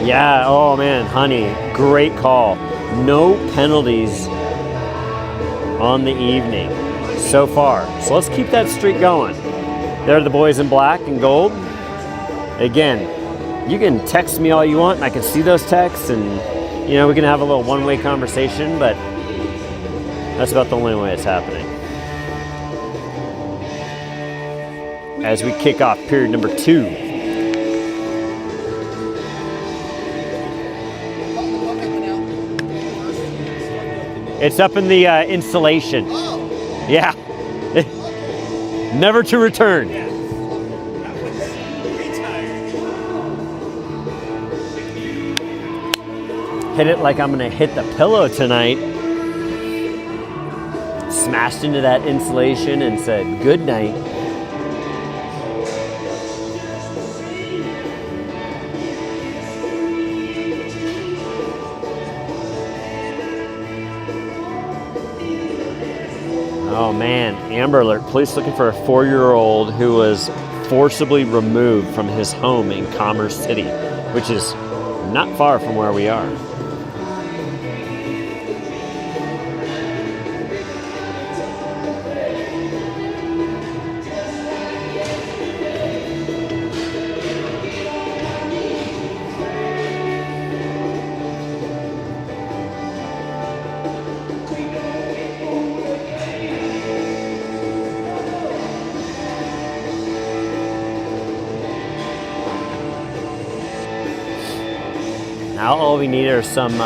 Yeah, oh man, honey, great call. No penalties on the evening so far. So let's keep that streak going. There are the boys in black and gold. Again, you can text me all you want and I can see those texts and we can have a little one-way conversation, but that's about the only way it's happening. As we kick off period number 2. It's up in the installation. Oh. Yeah. Never to return. Yeah. That was retired. Hit it like I'm gonna hit the pillow tonight. Smashed into that insulation and said good night. Oh man, Amber Alert, police looking for a 4-year-old who was forcibly removed from his home in Commerce City, which is not far from where we are. Now all we need are some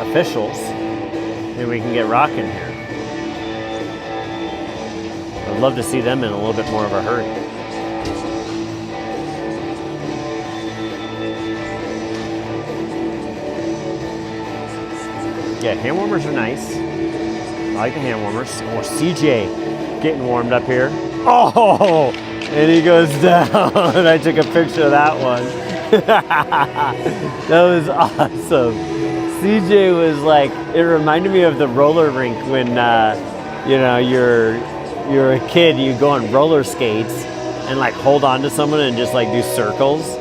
officials, and we can get rocking here. I'd love to see them in a little bit more of a hurry. Yeah, hand warmers are nice. I like the hand warmers. Oh, CJ getting warmed up here. Oh, and he goes down. I took a picture of that one. That was awesome. CJ was like, it reminded me of the roller rink when you're a kid, you go on roller skates and like hold on to someone and just like do circles,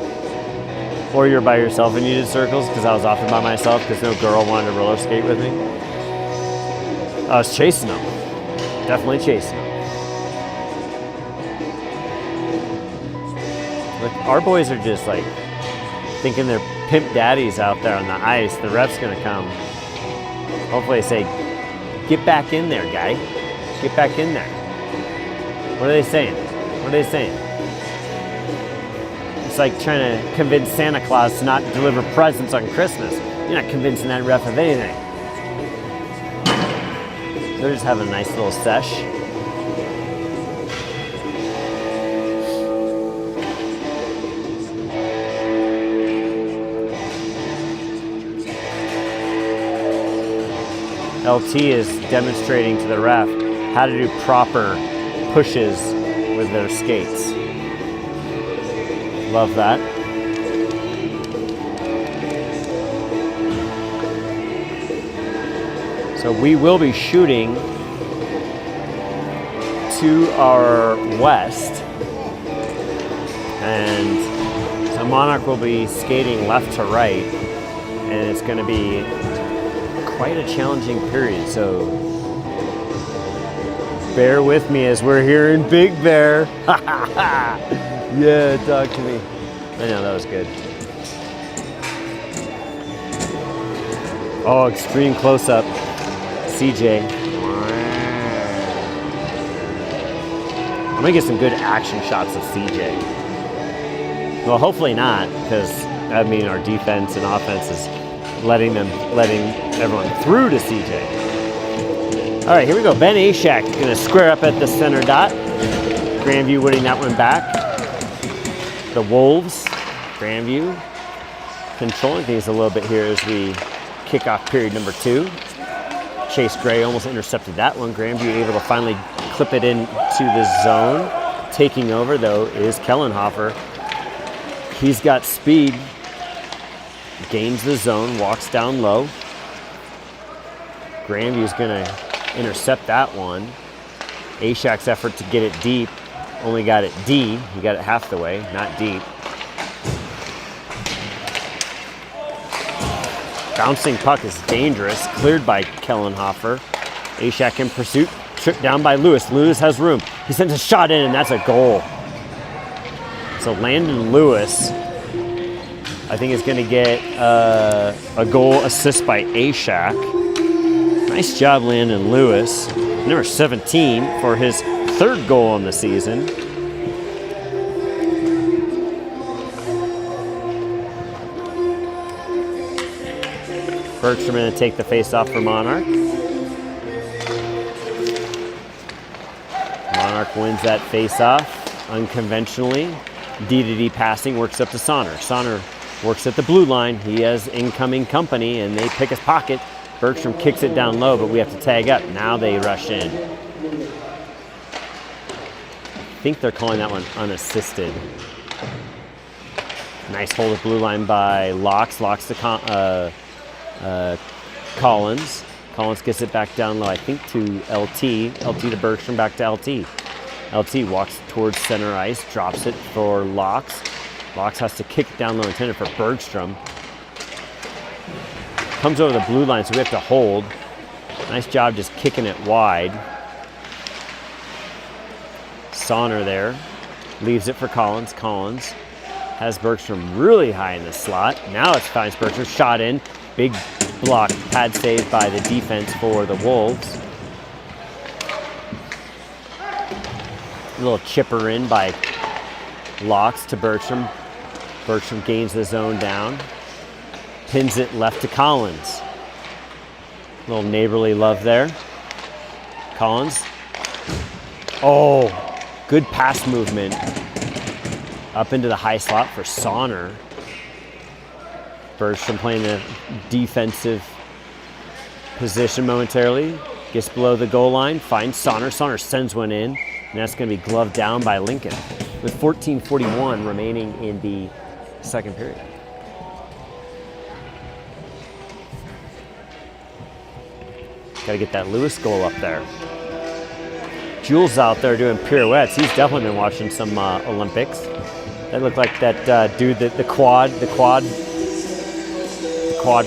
or you're by yourself and you did circles, because I was often by myself because no girl wanted to roller skate with me. I was chasing them, definitely chasing them. Like, our boys are just like thinking they're pimp daddies out there on the ice. The ref's gonna come. Hopefully they say, get back in there, guy. Get back in there. What are they saying? What are they saying? It's like trying to convince Santa Claus to not deliver presents on Christmas. You're not convincing that ref of anything. They're just having a nice little sesh. LT is demonstrating to the ref how to do proper pushes with their skates. Love that. So we will be shooting to our west, and so Monarch will be skating left to right, and it's going to be quite a challenging period. So bear with me as we're here in Big Bear. Yeah, talk to me. I know, that was good. Oh, extreme close-up. CJ. I'm gonna get some good action shots of CJ. Well, hopefully not, because I mean our defense and offense is letting everyone through to CJ. All right, here we go. Ben Ashak gonna square up at the center dot. Grandview winning that one back. The Wolves, Grandview, controlling things a little bit here as we kick off period number 2. Chase Gray almost intercepted that one. Grandview able to finally clip it into the zone. Taking over, though, is Kellenhofer. He's got speed. Gains the zone, walks down low. Grandview's going to intercept that one. Ashak's effort to get it deep only got it D. He got it half the way, not deep. Bouncing puck is dangerous, cleared by Kellenhofer. Ashak in pursuit, tripped down by Lewis. Lewis has room. He sends a shot in, and that's a goal. So Landon Lewis, I think, is going to get a goal assist by Ashak. Nice job, Landon Lewis. Number 17 for his 3rd goal on the season. Bergstrom going to take the face-off for Monarch. Monarch wins that face-off unconventionally. D-to-D passing works up to Sonner. Sonner works at the blue line. He has incoming company, and they pick his pocket. Bergstrom kicks it down low, but we have to tag up. Now they rush in. I think they're calling that one unassisted. Nice hold of blue line by Locks. Locks to Collins. Collins gets it back down low, I think, to LT. LT to Bergstrom, back to LT. LT walks towards center ice, drops it for Locks. Locks has to kick it down low, intended for Bergstrom. Comes over the blue line, so we have to hold. Nice job just kicking it wide. Sonner there. Leaves it for Collins. Collins has Bergstrom really high in the slot. Now it's finds Bergstrom. Shot in. Big block. Pad save by the defense for the Wolves. A little chipper in by Locks to Bergstrom. Bergstrom gains the zone down. Pins it left to Collins. A little neighborly love there. Collins. Oh, good pass movement. Up into the high slot for Sonner. Bergstrom playing the defensive position momentarily. Gets below the goal line, finds Sonner. Sonner sends one in, and that's going to be gloved down by Lincoln with 14:41 remaining in the 2nd period. Got to get that Lewis goal up there. Jules out there doing pirouettes. He's definitely been watching some Olympics. That looked like that dude, the quad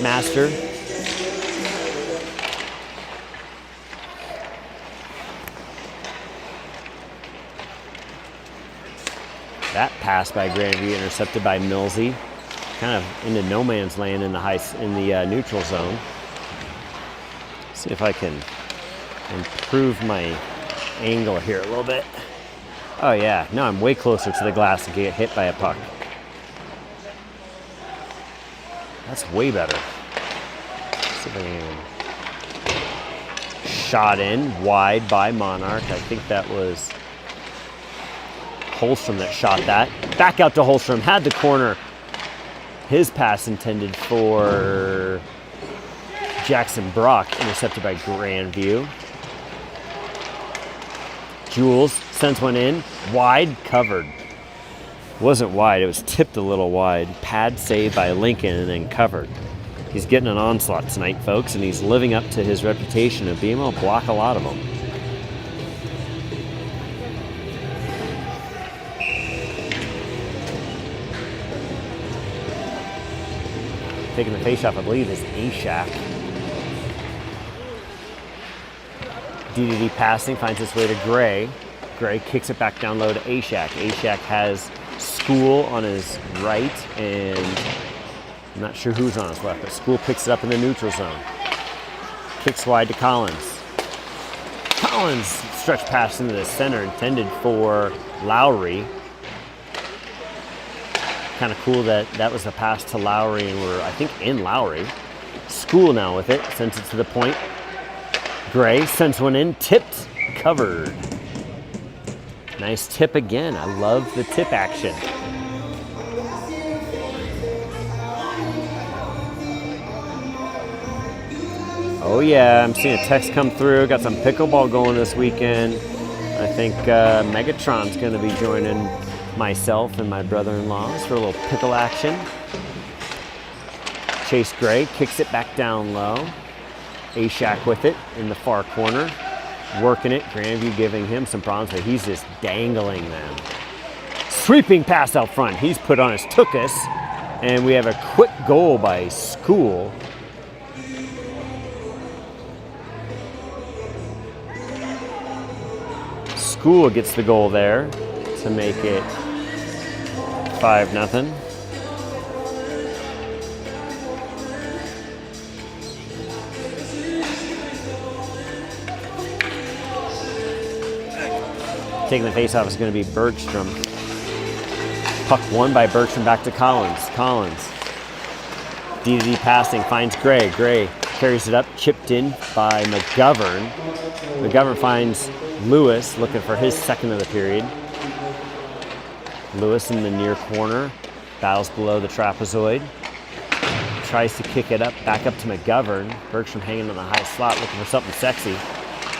master. That pass by Grandview intercepted by Millsy. Kind of into no man's land in the neutral zone. See if I can improve my angle here a little bit. Oh yeah, now I'm way closer to the glass and get hit by a puck. That's way better. Let's see if I can. Shot in, wide by Monarch. I think that was Holstrom that shot that. Back out to Holstrom, had the corner. His pass intended for Jackson Brock, intercepted by Grandview. Jules sends one in, wide, covered. Wasn't wide, it was tipped a little wide. Pad save by Lincoln and then covered. He's getting an onslaught tonight, folks, and he's living up to his reputation of being able to block a lot of them. Taking the face off, I believe, is Ashak. DDD passing, finds its way to Gray. Gray kicks it back down low to Ashak. Ashak has School on his right, and I'm not sure who's on his left, but School picks it up in the neutral zone. Kicks wide to Collins. Collins stretch pass into the center, intended for Lowry. Kind of cool that that was a pass to Lowry, and we're, I think, in Lowry. School now with it, sends it to the point. Gray sends one in, tipped, covered. Nice tip again. I love the tip action. Oh yeah, I'm seeing a text come through. Got some pickleball going this weekend. I think Megatron's going to be joining myself and my brother-in-laws for a little pickle action. Chase Gray kicks it back down low. Ashak with it in the far corner, working it. Grandview giving him some problems, but he's just dangling them. Sweeping pass out front. He's put on his tuchus, and we have a quick goal by School. School gets the goal there to make it 5-0. Taking the face off is going to be Bergstrom. Puck won by Bergstrom, back to Collins. Collins. DDD passing, finds Gray. Gray carries it up, chipped in by McGovern. McGovern finds Lewis, looking for his second of the period. Lewis in the near corner, battles below the trapezoid. Tries to kick it up, back up to McGovern. Bergstrom hanging on the high slot, looking for something sexy.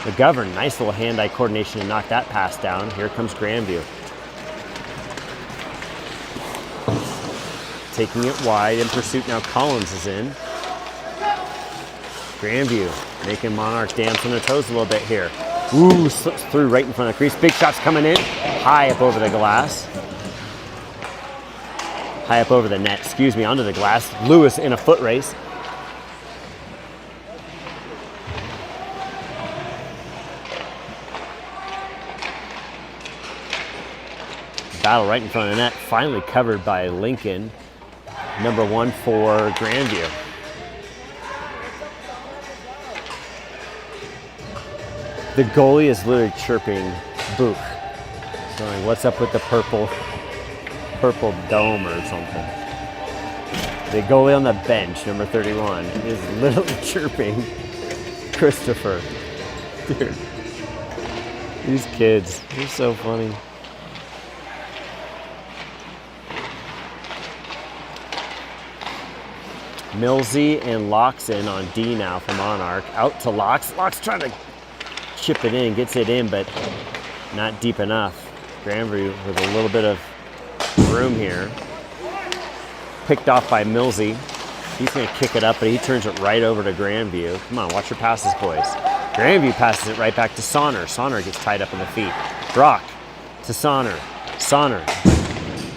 McGovern, nice little hand-eye coordination to knock that pass down. Here comes Grandview. Taking it wide in pursuit, now Collins is in. Grandview making Monarch dance on their toes a little bit here. Ooh, slips through right in front of the crease. Big shots coming in, high up over the glass. High up over the net, excuse me, onto the glass. Lewis in a foot race. Battle right in front of the net, finally covered by Lincoln. Number 1 for Grandview. The goalie is literally chirping Book. Going, what's up with the purple dome or something? The goalie on the bench, number 31, is literally chirping Christopher. Dude, these kids, they're so funny. Millsy and Locks in on D now for Monarch. Out to Locks. Locks trying to chip it in, gets it in, but not deep enough. Grandview with a little bit of room here. Picked off by Millsy. He's going to kick it up, but he turns it right over to Grandview. Come on, watch your passes, boys. Grandview passes it right back to Sonner. Sonner gets tied up in the feet. Brock to Sonner. Sonner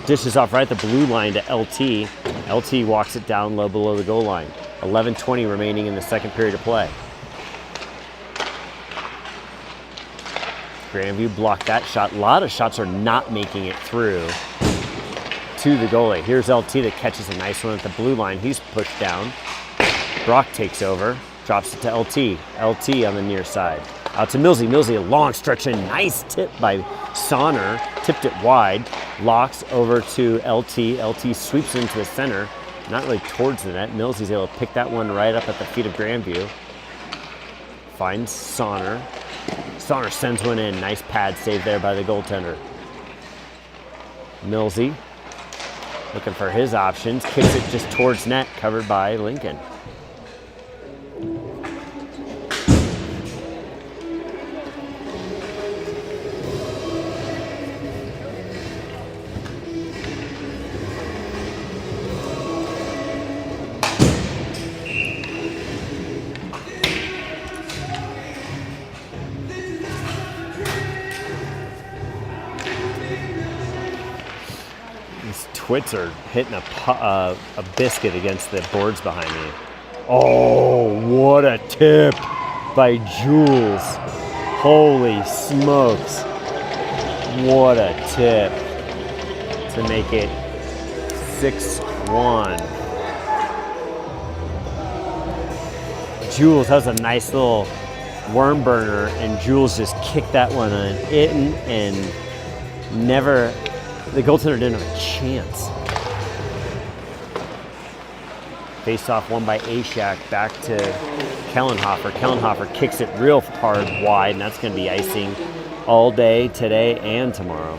dishes off right at the blue line to LT. LT walks it down low below the goal line. 11:20 remaining in the second period of play. Grandview blocked that shot. A lot of shots are not making it through to the goalie. Here's LT that catches a nice one at the blue line. He's pushed down. Brock takes over, drops it to LT. LT on the near side. Out to Millsy. Millsy, a long stretch in. Nice tip by Sonner. Tipped it wide. Locks over to LT. LT sweeps into the center. Not really towards the net. Millsy's able to pick that one right up at the feet of Grandview. Finds Sonner. Sonner sends one in. Nice pad save there by the goaltender. Millsy looking for his options. Kicks it just towards net. Covered by Lincoln. Twits are hitting a biscuit against the boards behind me. Oh, what a tip by Jules. Holy smokes. What a tip to make it 6-1. Jules has a nice little worm burner, and Jules just kicked that one on it and never, the goaltender didn't have a chance. Face off won by Ashak, back to Kellenhofer. Kellenhofer kicks it real hard wide, and that's going to be icing all day today and tomorrow.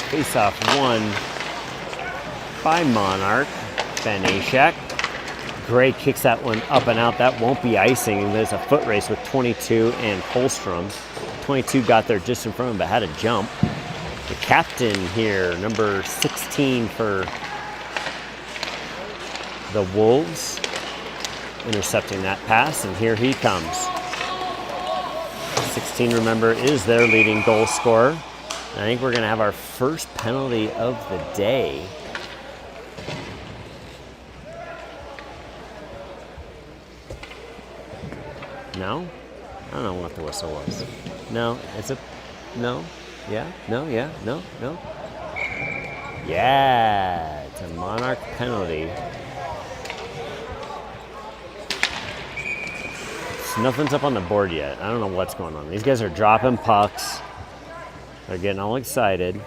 Face-off won by Monarch. Ben Ashak. Gray kicks that one up and out. That won't be icing. There's a foot race with 22 and Holstrom. 22 got there just in front of him, but had a jump. The captain here, number 16 for the Wolves, intercepting that pass, and here he comes. 16, remember, is their leading goal scorer. I think we're going to have our first penalty of the day. No? I don't know what the whistle was. No, it's a... No? Yeah? No? Yeah? No? No? Yeah! It's a Monarch penalty. Nothing's up on the board yet. I don't know what's going on. These guys are dropping pucks. They're getting all excited.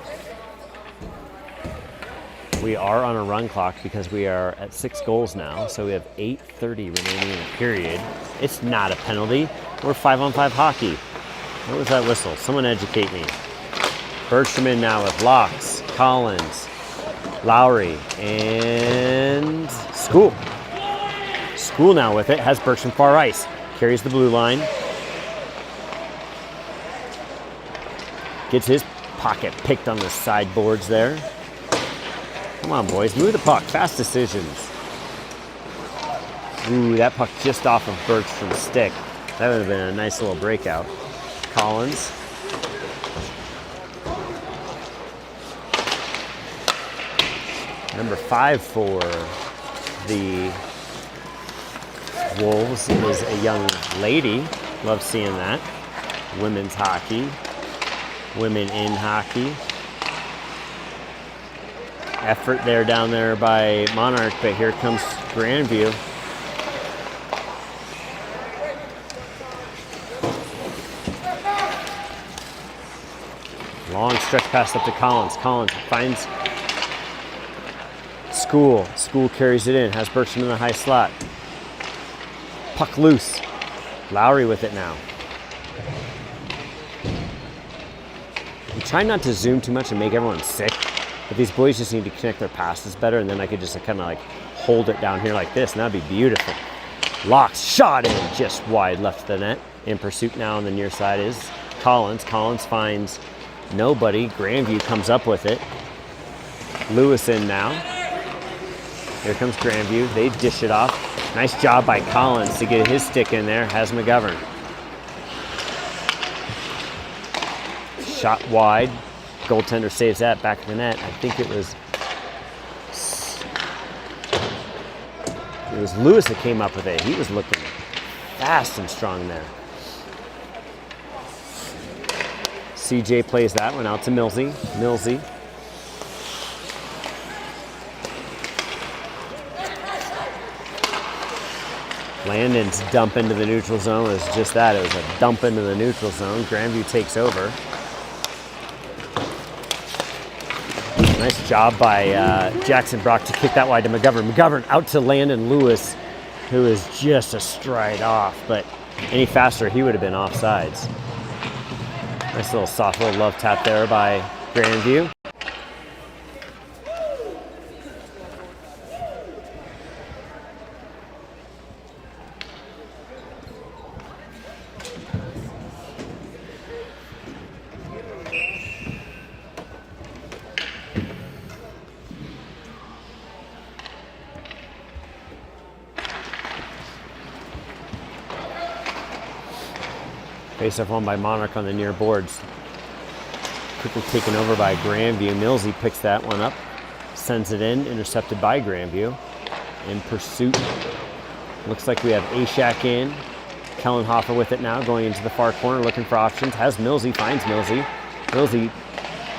We are on a run clock because we are at 6 goals now, so we have 8:30 remaining in the period. It's not a penalty. We're 5-on-5 hockey. What was that whistle? Someone educate me. Bergman now with Locks, Collins, Lowry, and School. School now with it, has Bergman far ice. Carries the blue line. Gets his pocket picked on the sideboards there. Come on, boys, move the puck. Fast decisions. Ooh, that puck just off of Bergstrom's stick. That would have been a nice little breakout. Collins. Number 5 for the Wolves is a young lady. Love seeing that. Women's hockey. Women in hockey. Effort there down there by Monarch, but here comes Grandview. Long stretch pass up to Collins. Collins finds School. School carries it in, has Bergman in the high slot. Puck loose. Lowry with it now. I'm trying not to zoom too much and make everyone sick, but these boys just need to connect their passes better, and then I could just kind of like hold it down here like this, and that'd be beautiful. Locks, shot in just wide left of the net. In pursuit now on the near side is Collins. Collins finds nobody. Grandview comes up with it. Lewis in now. Here comes Grandview. They dish it off. Nice job by Collins to get his stick in there. Has McGovern. Shot wide. Goaltender saves that back of the net. I think it was Lewis that came up with it. He was looking fast and strong there. CJ plays that one out to Millsy. Millsy. Landon's dump into the neutral zone was just that. It was a dump into the neutral zone. Grandview takes over. Nice job by Jackson Brock to kick that wide to McGovern. McGovern out to Landon Lewis, who is just a stride off, but any faster he would have been offsides. Nice little soft little love tap there by Grandview. Face-off won by Monarch on the near boards. Quickly taken over by Grandview. Millsy picks that one up, sends it in, intercepted by Grandview. In pursuit. Looks like we have Ashak in. Kellenhofer with it now, going into the far corner, looking for options. Has Millsy, finds Millsy. Millsy,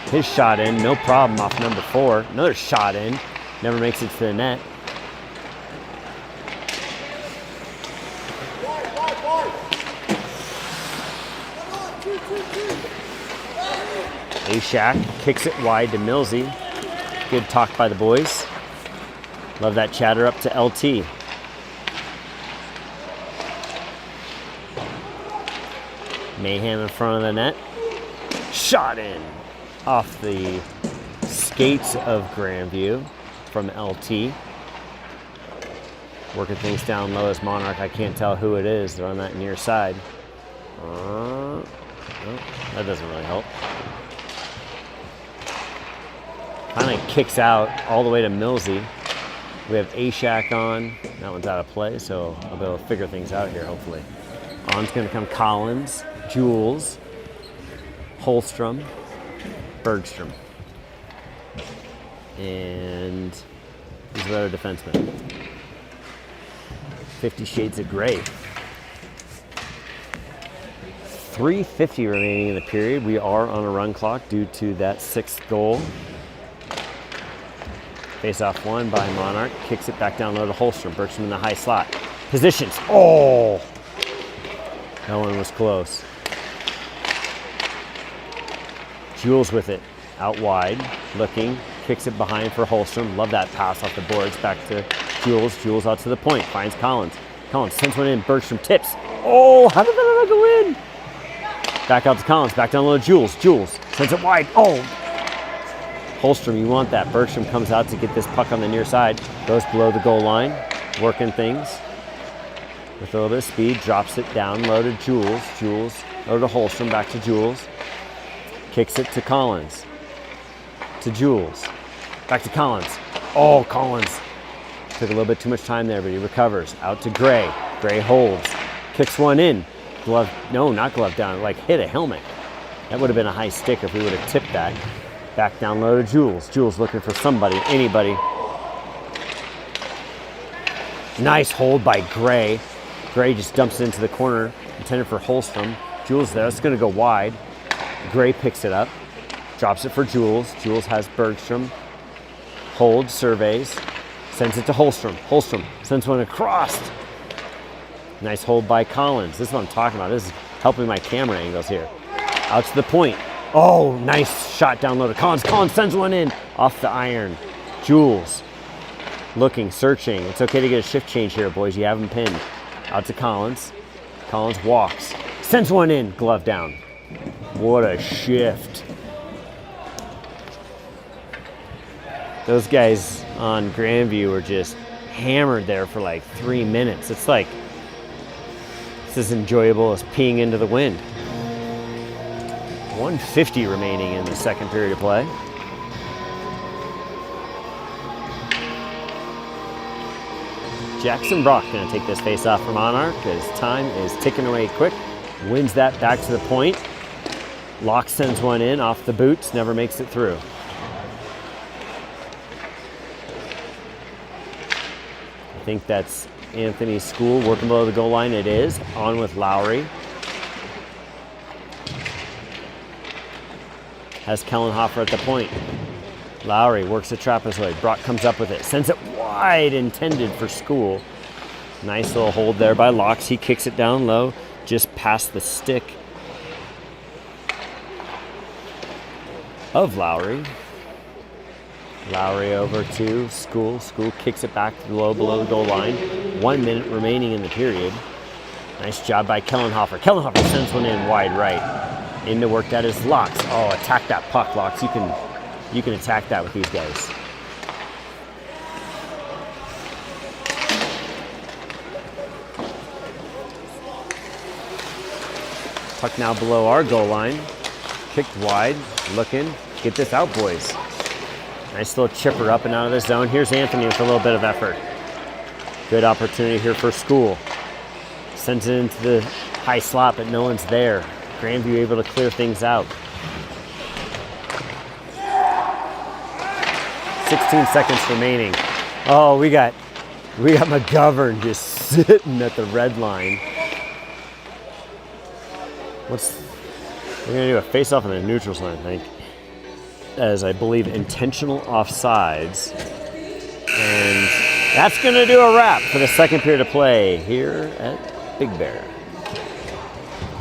his shot in, no problem off number 4. Another shot in, never makes it to the net. Ashak kicks it wide to Millsy. Good talk by the boys. Love that chatter up to LT. Mayhem in front of the net. Shot in off the skates of Grandview from LT. Working things down low as Monarch. I can't tell who it is. They're on that near side. Oh, that doesn't really help. Finally kicks out all the way to Millsy. We have Ashak on. That one's out of play, so I'll be able to figure things out here, hopefully. On's going to come Collins, Jules, Holstrom, Bergstrom. And these are other defensemen. 50 Shades of Gray. 3:50 remaining in the period. We are on a run clock due to that 6th goal. Face-off won by Monarch. Kicks it back down low to Holstrom. Bergstrom in the high slot. Positions. Oh! That one was close. Jules with it. Out wide. Looking. Kicks it behind for Holstrom. Love that pass off the boards. Back to Jules. Jules out to the point. Finds Collins. Collins sends one in. Bergstrom tips. Oh! How did that not go in? Back out to Collins. Back down low to Jules. Jules sends it wide. Oh! Holstrom, you want that. Bergstrom comes out to get this puck on the near side. Goes below the goal line. Working things. With a little bit of speed. Drops it down low to Jules. Jules over to Holstrom. Back to Jules. Kicks it to Collins. To Jules. Back to Collins. Oh, Collins. Took a little bit too much time there, but he recovers. Out to Gray. Gray holds. Kicks one in. Glove. No, not glove down. Like hit a helmet. That would have been a high stick if we would have tipped that. Back down low to Jules. Jules looking for somebody, anybody. Nice hold by Gray. Gray just dumps it into the corner, intended for Holstrom. Jules there, it's gonna go wide. Gray picks it up, drops it for Jules. Jules has Bergstrom. Holds, surveys, sends it to Holstrom. Holstrom sends one across. Nice hold by Collins. This is what I'm talking about. This is helping my camera angles here. Out to the point. Oh, nice shot down low to Collins. Collins sends one in off the iron. Jules looking, searching. It's okay to get a shift change here, boys. You have him pinned. Out to Collins. Collins walks. Sends one in. Glove down. What a shift. Those guys on Grandview were just hammered there for like 3 minutes. It's like, it's as enjoyable as peeing into the wind. 1:50 remaining in the second period of play. Jackson Brock going to take this face off from Monarch as time is ticking away quick. Wins that back to the point. Locke sends one in off the boots, never makes it through. I think that's Anthony's school working below the goal line. It is. On with Lowry. Has Kellenhofer at the point. Lowry works the trapezoid. Brock comes up with it. Sends it wide, intended for School. Nice little hold there by Locks. He kicks it down low, just past the stick of Lowry. Lowry over to School. School kicks it back to low below the goal line. 1 minute remaining in the period. Nice job by Kellenhofer. Kellenhofer sends one in wide right. In to work that is Locks. Oh, attack that puck, Locks. You can attack that with these guys. Puck now below our goal line. Kicked wide, looking. Get this out, boys. Nice little chipper up and out of the zone. Here's Anthony with a little bit of effort. Good opportunity here for School. Sends it into the High slot, but no one's there. Grandview able to clear things out. 16 seconds remaining. Oh, we got McGovern just sitting at the red line. We're gonna do a face-off on the neutral zone, I think, as I believe intentional offsides, and that's gonna do a wrap for the second period of play here at Big Bear.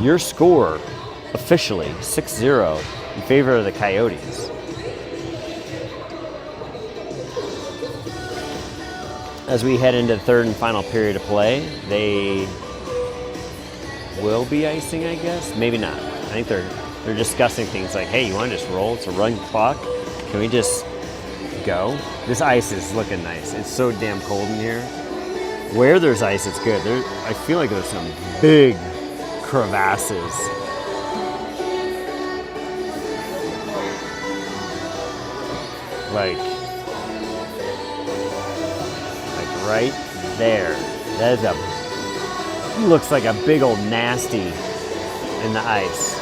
Your score officially 6-0 in favor of the Coyotes. As we head into the third and final period of play, they will be icing, I guess. Maybe not. I think they're discussing things like, hey, you want to just roll? It's a run clock. Can we just go? This ice is looking nice. It's so damn cold in here. Where there's ice, it's good. I feel like there's some big crevasses. Like right there. That is looks like a big old nasty in the ice.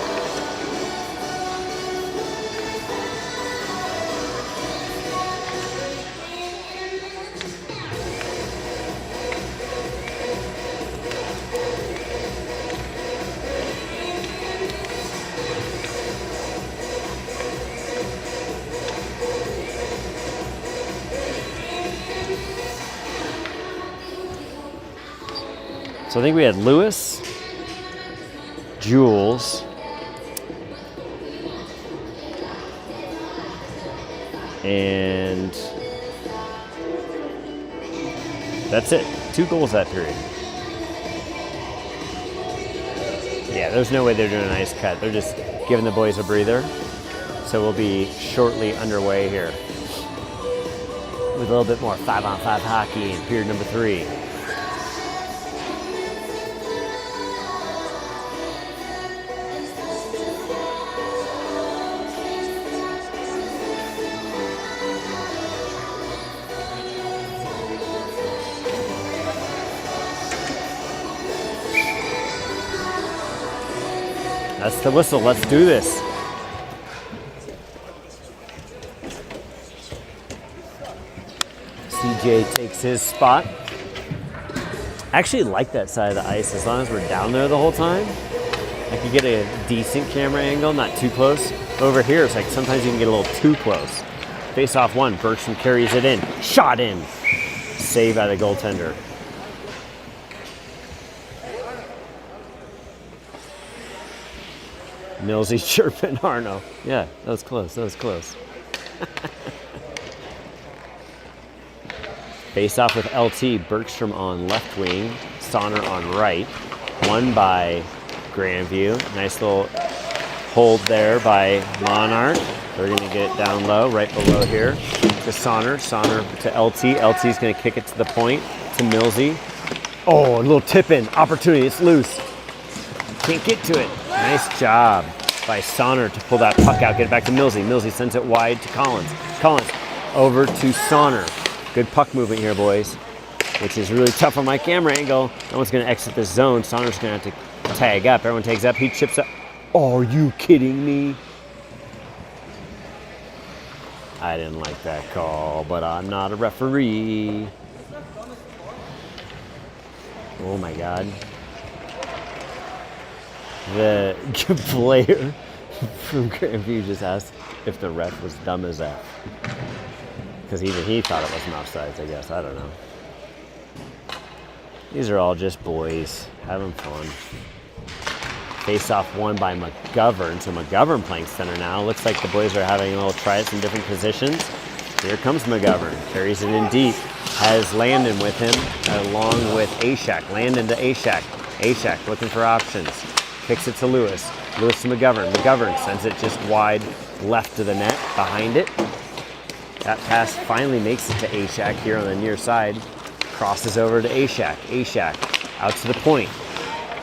So I think we had Lewis, Jules, and that's it. 2 goals that period. Yeah, there's no way they're doing an ice cut. They're just giving the boys a breather. So we'll be shortly underway here with a little bit more 5-on-5 hockey in period number 3. That's the whistle. Let's do this. CJ takes his spot. I actually like that side of the ice as long as we're down there the whole time. I can get a decent camera angle, not too close. Over here, it's like sometimes you can get a little too close. Face off one, Bergstrom carries it in. Shot in. Save by the goaltender. Millsy chirping Arno. Yeah, that was close. That was close. Face off with LT. Bergstrom on left wing. Sonner on right. Won by Grandview. Nice little hold there by Monarch. They're going to get it down low, right below here to Sonner. Sonner to LT. LT's going to kick it to the point to Millsy. Oh, a little tip in. Opportunity. It's loose. Can't get to it. Nice job by Sonner to pull that puck out, get it back to Millsy. Millsy sends it wide to Collins. Collins over to Sonner. Good puck movement here, boys, which is really tough on my camera angle. No one's going to exit this zone. Sonner's going to have to tag up. Everyone tags up. He chips up. Oh, are you kidding me? I didn't like that call, but I'm not a referee. Oh, my God. The player from Grandview just asked if the ref was dumb as F. Because even he thought it wasn't offsides, I guess. I don't know. These are all just boys having fun. Face-off won by McGovern. So McGovern playing center now. Looks like the boys are having a little try at some different positions. Here comes McGovern. Carries it in deep. Has Landon with him along with Ashak. Landon to Ashak. Ashak looking for options. Kicks it to Lewis. Lewis to McGovern. McGovern sends it just wide left to the net, behind it. That pass finally makes it to Ashak here on the near side. Crosses over to Ashak. Ashak out to the point.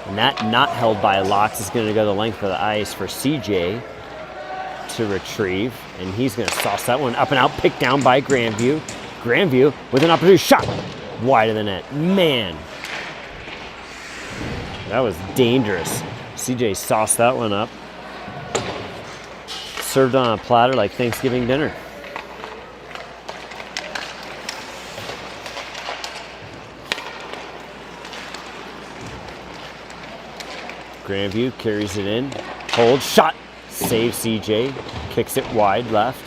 And that not held by Locks is going to go the length of the ice for CJ to retrieve. And he's going to sauce that one up and out. Picked down by Grandview. Grandview with an opportunity shot wide of the net. Man. That was dangerous. CJ sauced that one up. Served on a platter like Thanksgiving dinner. Grandview carries it in. Hold, shot. Save CJ. Kicks it wide left.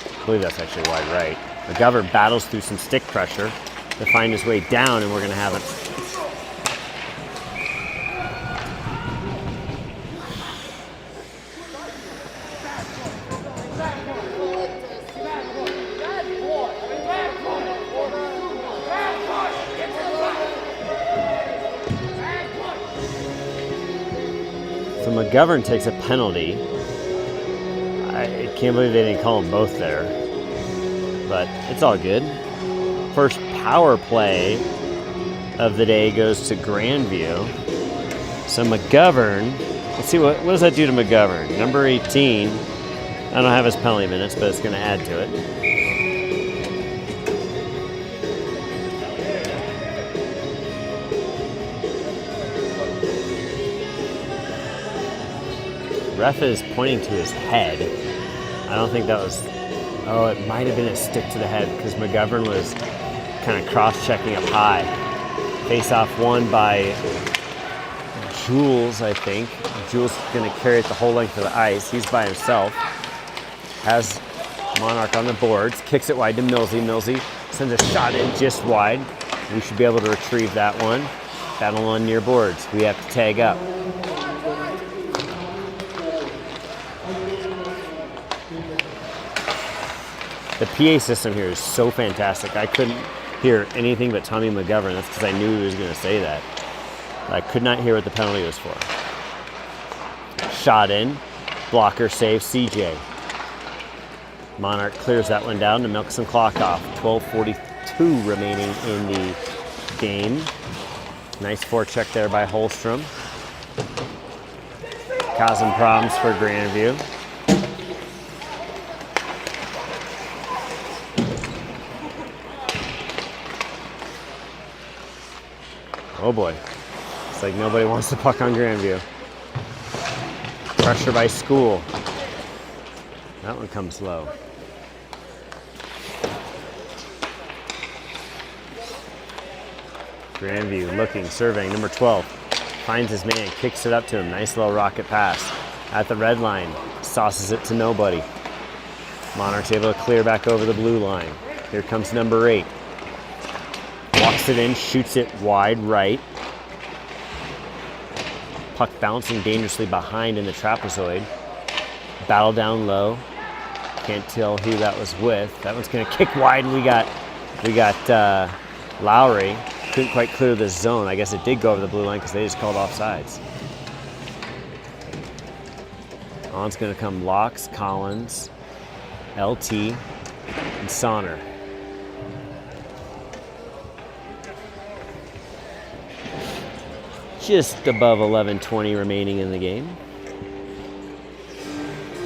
I believe that's actually wide right. McGovern battles through some stick pressure to find his way down, and we're going to have it. So McGovern takes a penalty. I can't believe they didn't call them both there, but it's all good. First power play of the day goes to Grandview. So McGovern, let's see what does that do to McGovern? Number 18. I don't have his penalty minutes, but it's going to add to it. Ref is pointing to his head. I don't think that was, oh, it might have been a stick to the head because McGovern was kind of cross-checking up high. Face-off won by Jules, I think. Jules is going to carry it the whole length of the ice. He's by himself. Has Monarch on the boards. Kicks it wide to Millsy. Millsy sends a shot in just wide. We should be able to retrieve that one. Battle on near boards. We have to tag up. The PA system here is so fantastic. I couldn't hear anything but Tommy McGovern. That's because I knew he was going to say that. I could not hear what the penalty was for. Shot in. Blocker save CJ. Monarch clears that one down to milk some clock off. 12:42 remaining in the game. Nice forecheck there by Holstrom. Causing problems for Grandview. Oh boy, it's like nobody wants to puck on Grandview. Pressure by School. That one comes low. Grandview looking, surveying, number 12. Finds his man, kicks it up to him. Nice little rocket pass. At the red line, sauces it to nobody. Monarch's able to clear back over the blue line. Here comes number 8. Walks it in, shoots it wide right. Puck bouncing dangerously behind in the trapezoid. Battle down low. Can't tell who that was with. That one's going to kick wide, and we got Lowry. Couldn't quite clear the zone. I guess it did go over the blue line because they just called offsides. On's going to come Locks, Collins, LT, and Sonner. Just above 11:20 remaining in the game.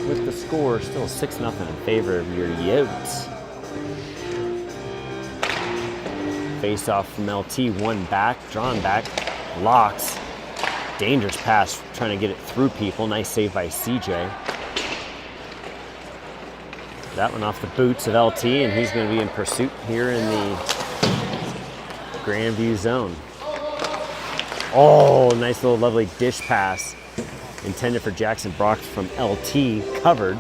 With the score still 6-0 in favor of your Yotes. Face off from LT, one back, drawn back, Locks. Dangerous pass, trying to get it through people. Nice save by CJ. That one off the boots of LT, and he's going to be in pursuit here in the Grandview zone. Oh, nice little lovely dish pass intended for Jackson Brock from LT, covered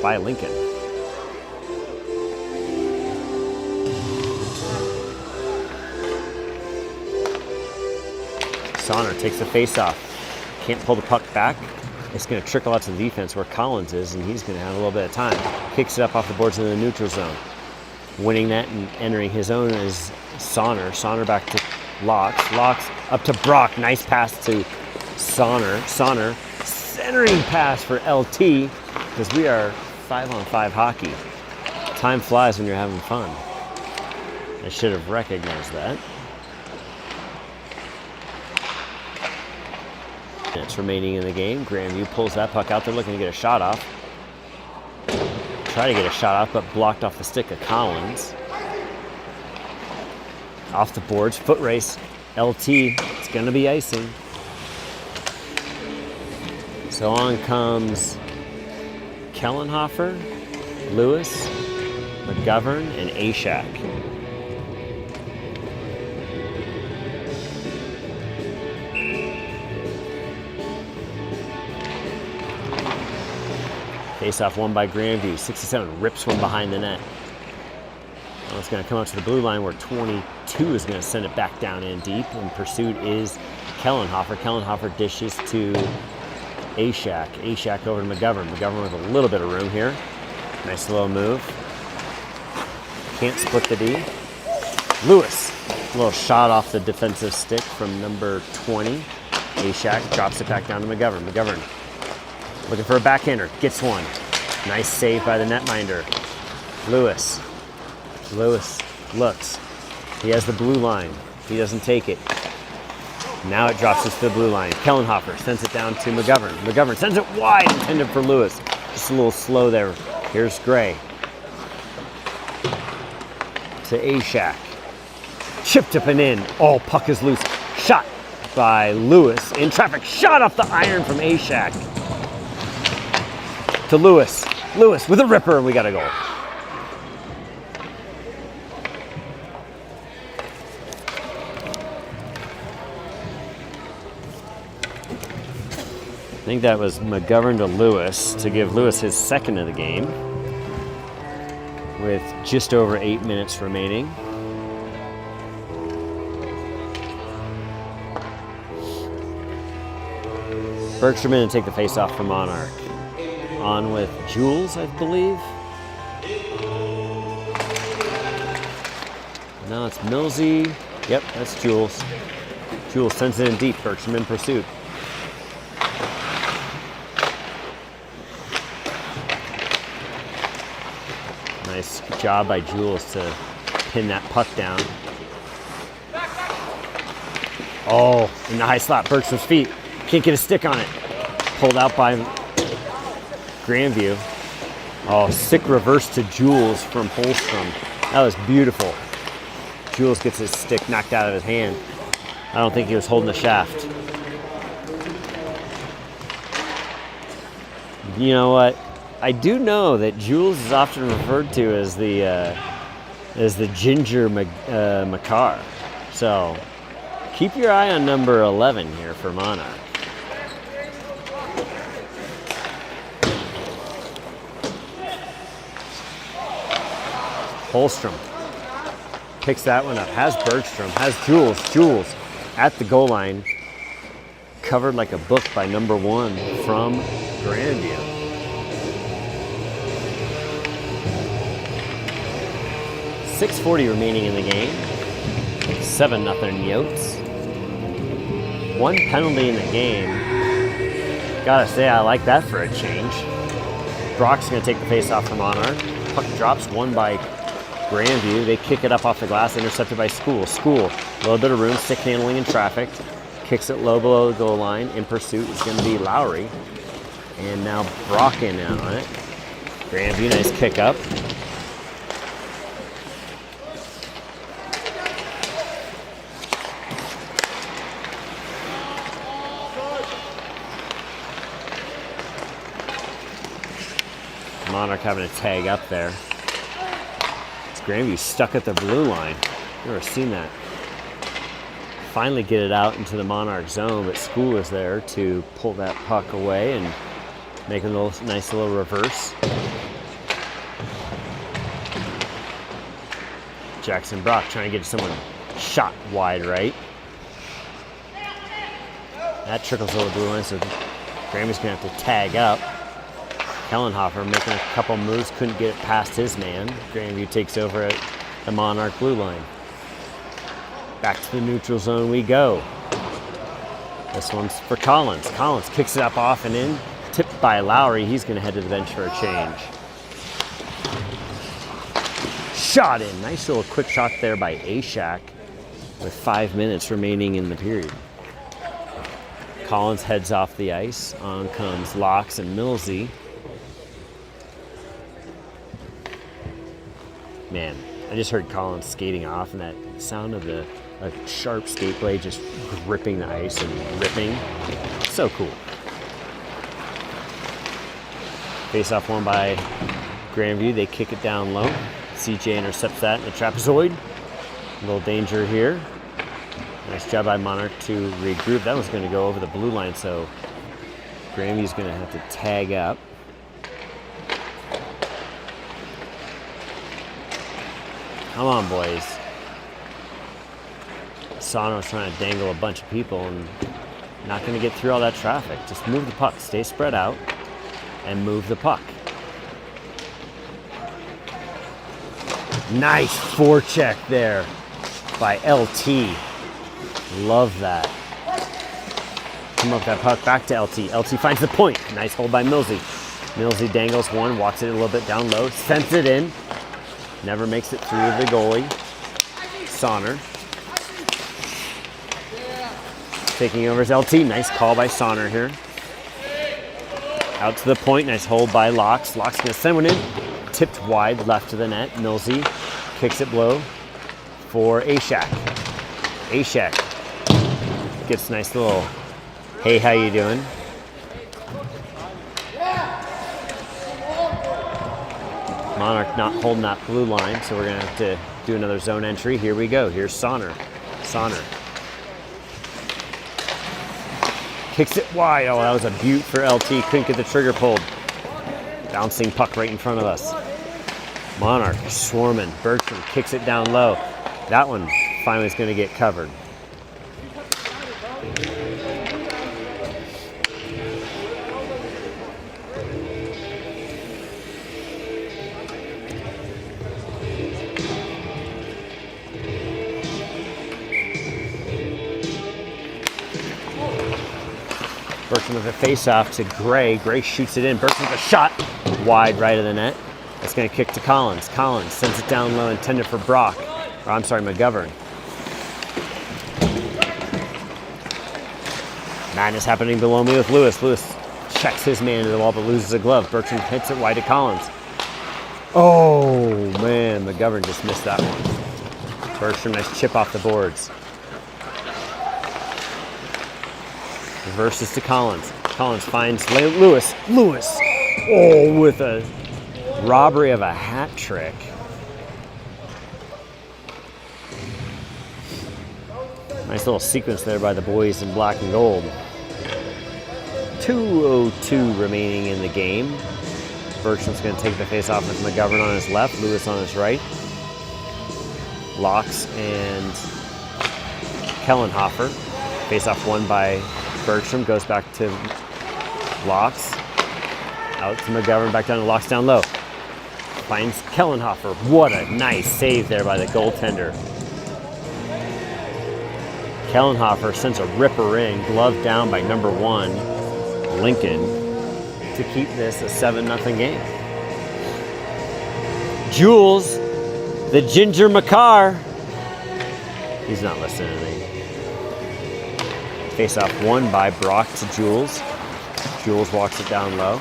by Lincoln. Sonner takes the face off. Can't pull the puck back. It's going to trickle out to the defense where Collins is, and he's going to have a little bit of time. Kicks it up off the boards into the neutral zone. Winning that and entering his own is Sonner. Sonner back to Locks. Locks up to Brock. Nice pass to Sonner. Sonner centering pass for LT, because we are 5-on-5 hockey. Time flies when you're having fun. I should have recognized that. Minutes remaining in the game. Grandview pulls that puck out there looking to get a shot off. Try to get a shot off, but blocked off the stick of Collins. Off the boards, foot race, LT. It's going to be icing. So on comes Kellenhofer, Lewis, McGovern, and Ashak. Face off won by Grandview. 67 rips one behind the net. Well, it's going to come up to the blue line where 22 is going to send it back down in deep. In pursuit is Kellenhofer. Kellenhofer dishes to Ashak. Ashak over to McGovern. McGovern with a little bit of room here. Nice little move. Can't split the D. Lewis. A little shot off the defensive stick from number 20. Ashak drops it back down to McGovern. McGovern looking for a backhander. Gets one. Nice save by the netminder. Lewis. Lewis looks. He has the blue line. He doesn't take it. Now it drops it to the blue line. Kellenhofer sends it down to McGovern. McGovern sends it wide, intended for Lewis. Just a little slow there. Here's Gray. To Ashak. Chipped up and in. Oh, puck is loose. Shot by Lewis. In traffic. Shot off the iron from Ashak. To Lewis. Lewis with a ripper, and we got a goal. I think that was McGovern to Lewis to give Lewis his second of the game with just over 8 minutes remaining. Bergstrom in to take the face-off for Monarch. On with Jules, I believe. Now it's Millsy. Yep, that's Jules. Jules sends it in deep. Bergstrom in pursuit. Nice job by Jules to pin that puck down. Oh, in the high slot, Bergstrom's feet. Can't get a stick on it. Pulled out by Grandview. Oh, sick reverse to Jules from Holstrom. That was beautiful. Jules gets his stick knocked out of his hand. I don't think he was holding the shaft. You know what? I do know that Jules is often referred to as the Ginger Makar. So keep your eye on number 11 here for Monarch. Holstrom picks that one up. Has Bergstrom. Has Jules. Jules at the goal line. Covered like a book by number 1 from Grandview. .640 remaining in the game. 7-0 Yotes. 1 penalty in the game. Gotta say, I like that for a change. Brock's gonna take the face off from Monarch. Puck drops, won by Grandview. They kick it up off the glass, intercepted by School. School, a little bit of room, stick handling in traffic. Kicks it low below the goal line. In pursuit is gonna be Lowry. And now Brock in on it. Grandview, nice kick up. Monarch having a tag up there. It's Grandview stuck at the blue line. Never seen that. Finally get it out into the Monarch zone, but School is there to pull that puck away and make a nice little reverse. Jackson Brock trying to get someone shot wide right. That trickles over the blue line, so Grammy's gonna have to tag up. Kellenhofer making a couple moves, couldn't get it past his man. Grandview takes over at the Monarch blue line. Back to the neutral zone we go. This one's for Collins. Collins kicks it up off and in. Tipped by Lowry. He's going to head to the bench for a change. Shot in. Nice little quick shot there by Ashak with 5 minutes remaining in the period. Collins heads off the ice. On comes Locks and Millsy. Man, I just heard Collins skating off, and that sound of the sharp skate blade just gripping the ice and ripping. So cool. Face off one by Grandview. They kick it down low. CJ intercepts that in the trapezoid. A little danger here. Nice job by Monarch to regroup. That was going to go over the blue line, so Grandview's going to have to tag up. Come on, boys. Sano's trying to dangle a bunch of people and not going to get through all that traffic. Just move the puck. Stay spread out and move the puck. Nice forecheck there by LT. Love that. Come up that puck back to LT. LT finds the point. Nice hold by Millsy. Millsy dangles one, walks it a little bit down low, sends it in. Never makes it through the goalie. Sonner. Taking over is LT. Nice call by Sonner here. Out to the point. Nice hold by Locks. Locks going to send one in. Tipped wide left to the net. Millsy kicks it below for Ashak. Ashak gets a nice little, hey, how you doing? Monarch not holding that blue line, so we're going to have to do another zone entry. Here we go. Here's Sonner. Sonner. Kicks it wide. Oh, that was a beaut for LT. Couldn't get the trigger pulled. Bouncing puck right in front of us. Monarch swarming. Bertram kicks it down low. That one finally is going to get covered. Bertram with a face-off to Gray. Gray shoots it in. Bertram with a shot wide right of the net. That's going to kick to Collins. Collins sends it down low, intended for Brock. Or I'm sorry, McGovern. Madness happening below me with Lewis. Lewis checks his man into the wall but loses a glove. Bertram hits it wide to Collins. Oh, man. McGovern just missed that one. Bertram, nice chip off the boards. Reverses to Collins. Collins finds Lewis. Lewis! Oh, with a robbery of a hat trick. Nice little sequence there by the boys in black and gold. 2:02 remaining in the game. Bertram's going to take the face off with McGovern on his left, Lewis on his right. Locks and Kellenhofer. Face off won by Bertram, goes back to Locks. Out to McGovern, back down to Locks down low. Finds Kellenhofer. What a nice save there by the goaltender. Kellenhofer sends a ripper in, glove down by number 1, Lincoln, to keep this a 7-0 game. Jules, the Ginger McCarr. He's not listening to me. Face off won by Brock to Jules. Jules walks it down low.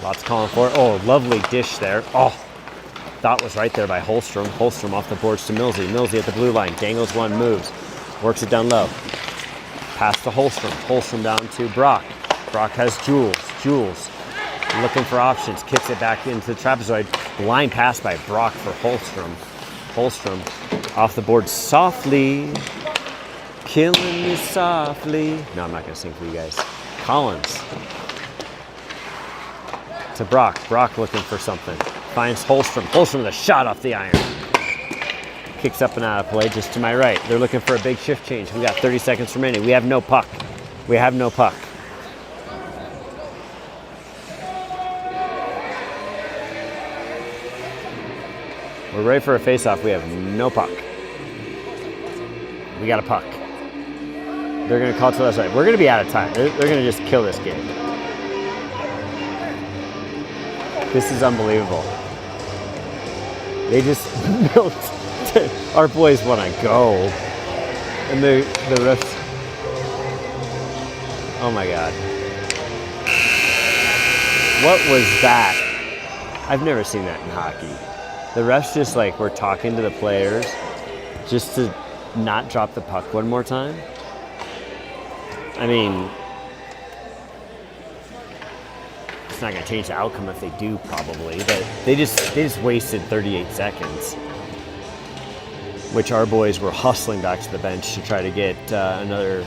Lots calling for it. Oh, lovely dish there. Oh, thought was right there by Holstrom. Holstrom off the boards to Millsy. Millsy at the blue line. Dangles one, moves. Works it down low. Pass to Holstrom. Holstrom down to Brock. Brock has Jules. Jules looking for options. Kicks it back into the trapezoid. Line pass by Brock for Holstrom. Holstrom off the board softly. Killing me softly. No, I'm not going to sing for you guys. Collins. To Brock. Brock looking for something. Finds Holstrom. Holstrom with a shot off the iron. Kicks up and out of play just to my right. They're looking for a big shift change. We got 30 seconds remaining. We have no puck. We have no puck. We're ready for a face-off. We have no puck. We got a puck. They're going to call to us right. We're going to be out of time. They're going to just kill this game. This is unbelievable. They just milked. Our boys want to go. And the rest. Oh my God. What was that? I've never seen that in hockey. The refs just like were talking to the players just to not drop the puck one more time. I mean, it's not going to change the outcome if they do, probably, but they just wasted 38 seconds, which our boys were hustling back to the bench to try to get another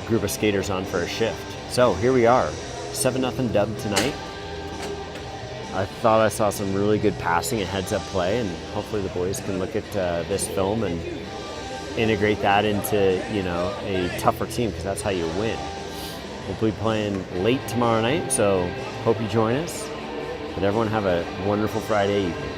group of skaters on for a shift. So here we are, 7-0 dub tonight. I thought I saw some really good passing and heads-up play, and hopefully the boys can look at this film and integrate that into, you know, a tougher team, because that's how you win. We'll be playing late tomorrow night, so hope you join us. But everyone have a wonderful Friday evening.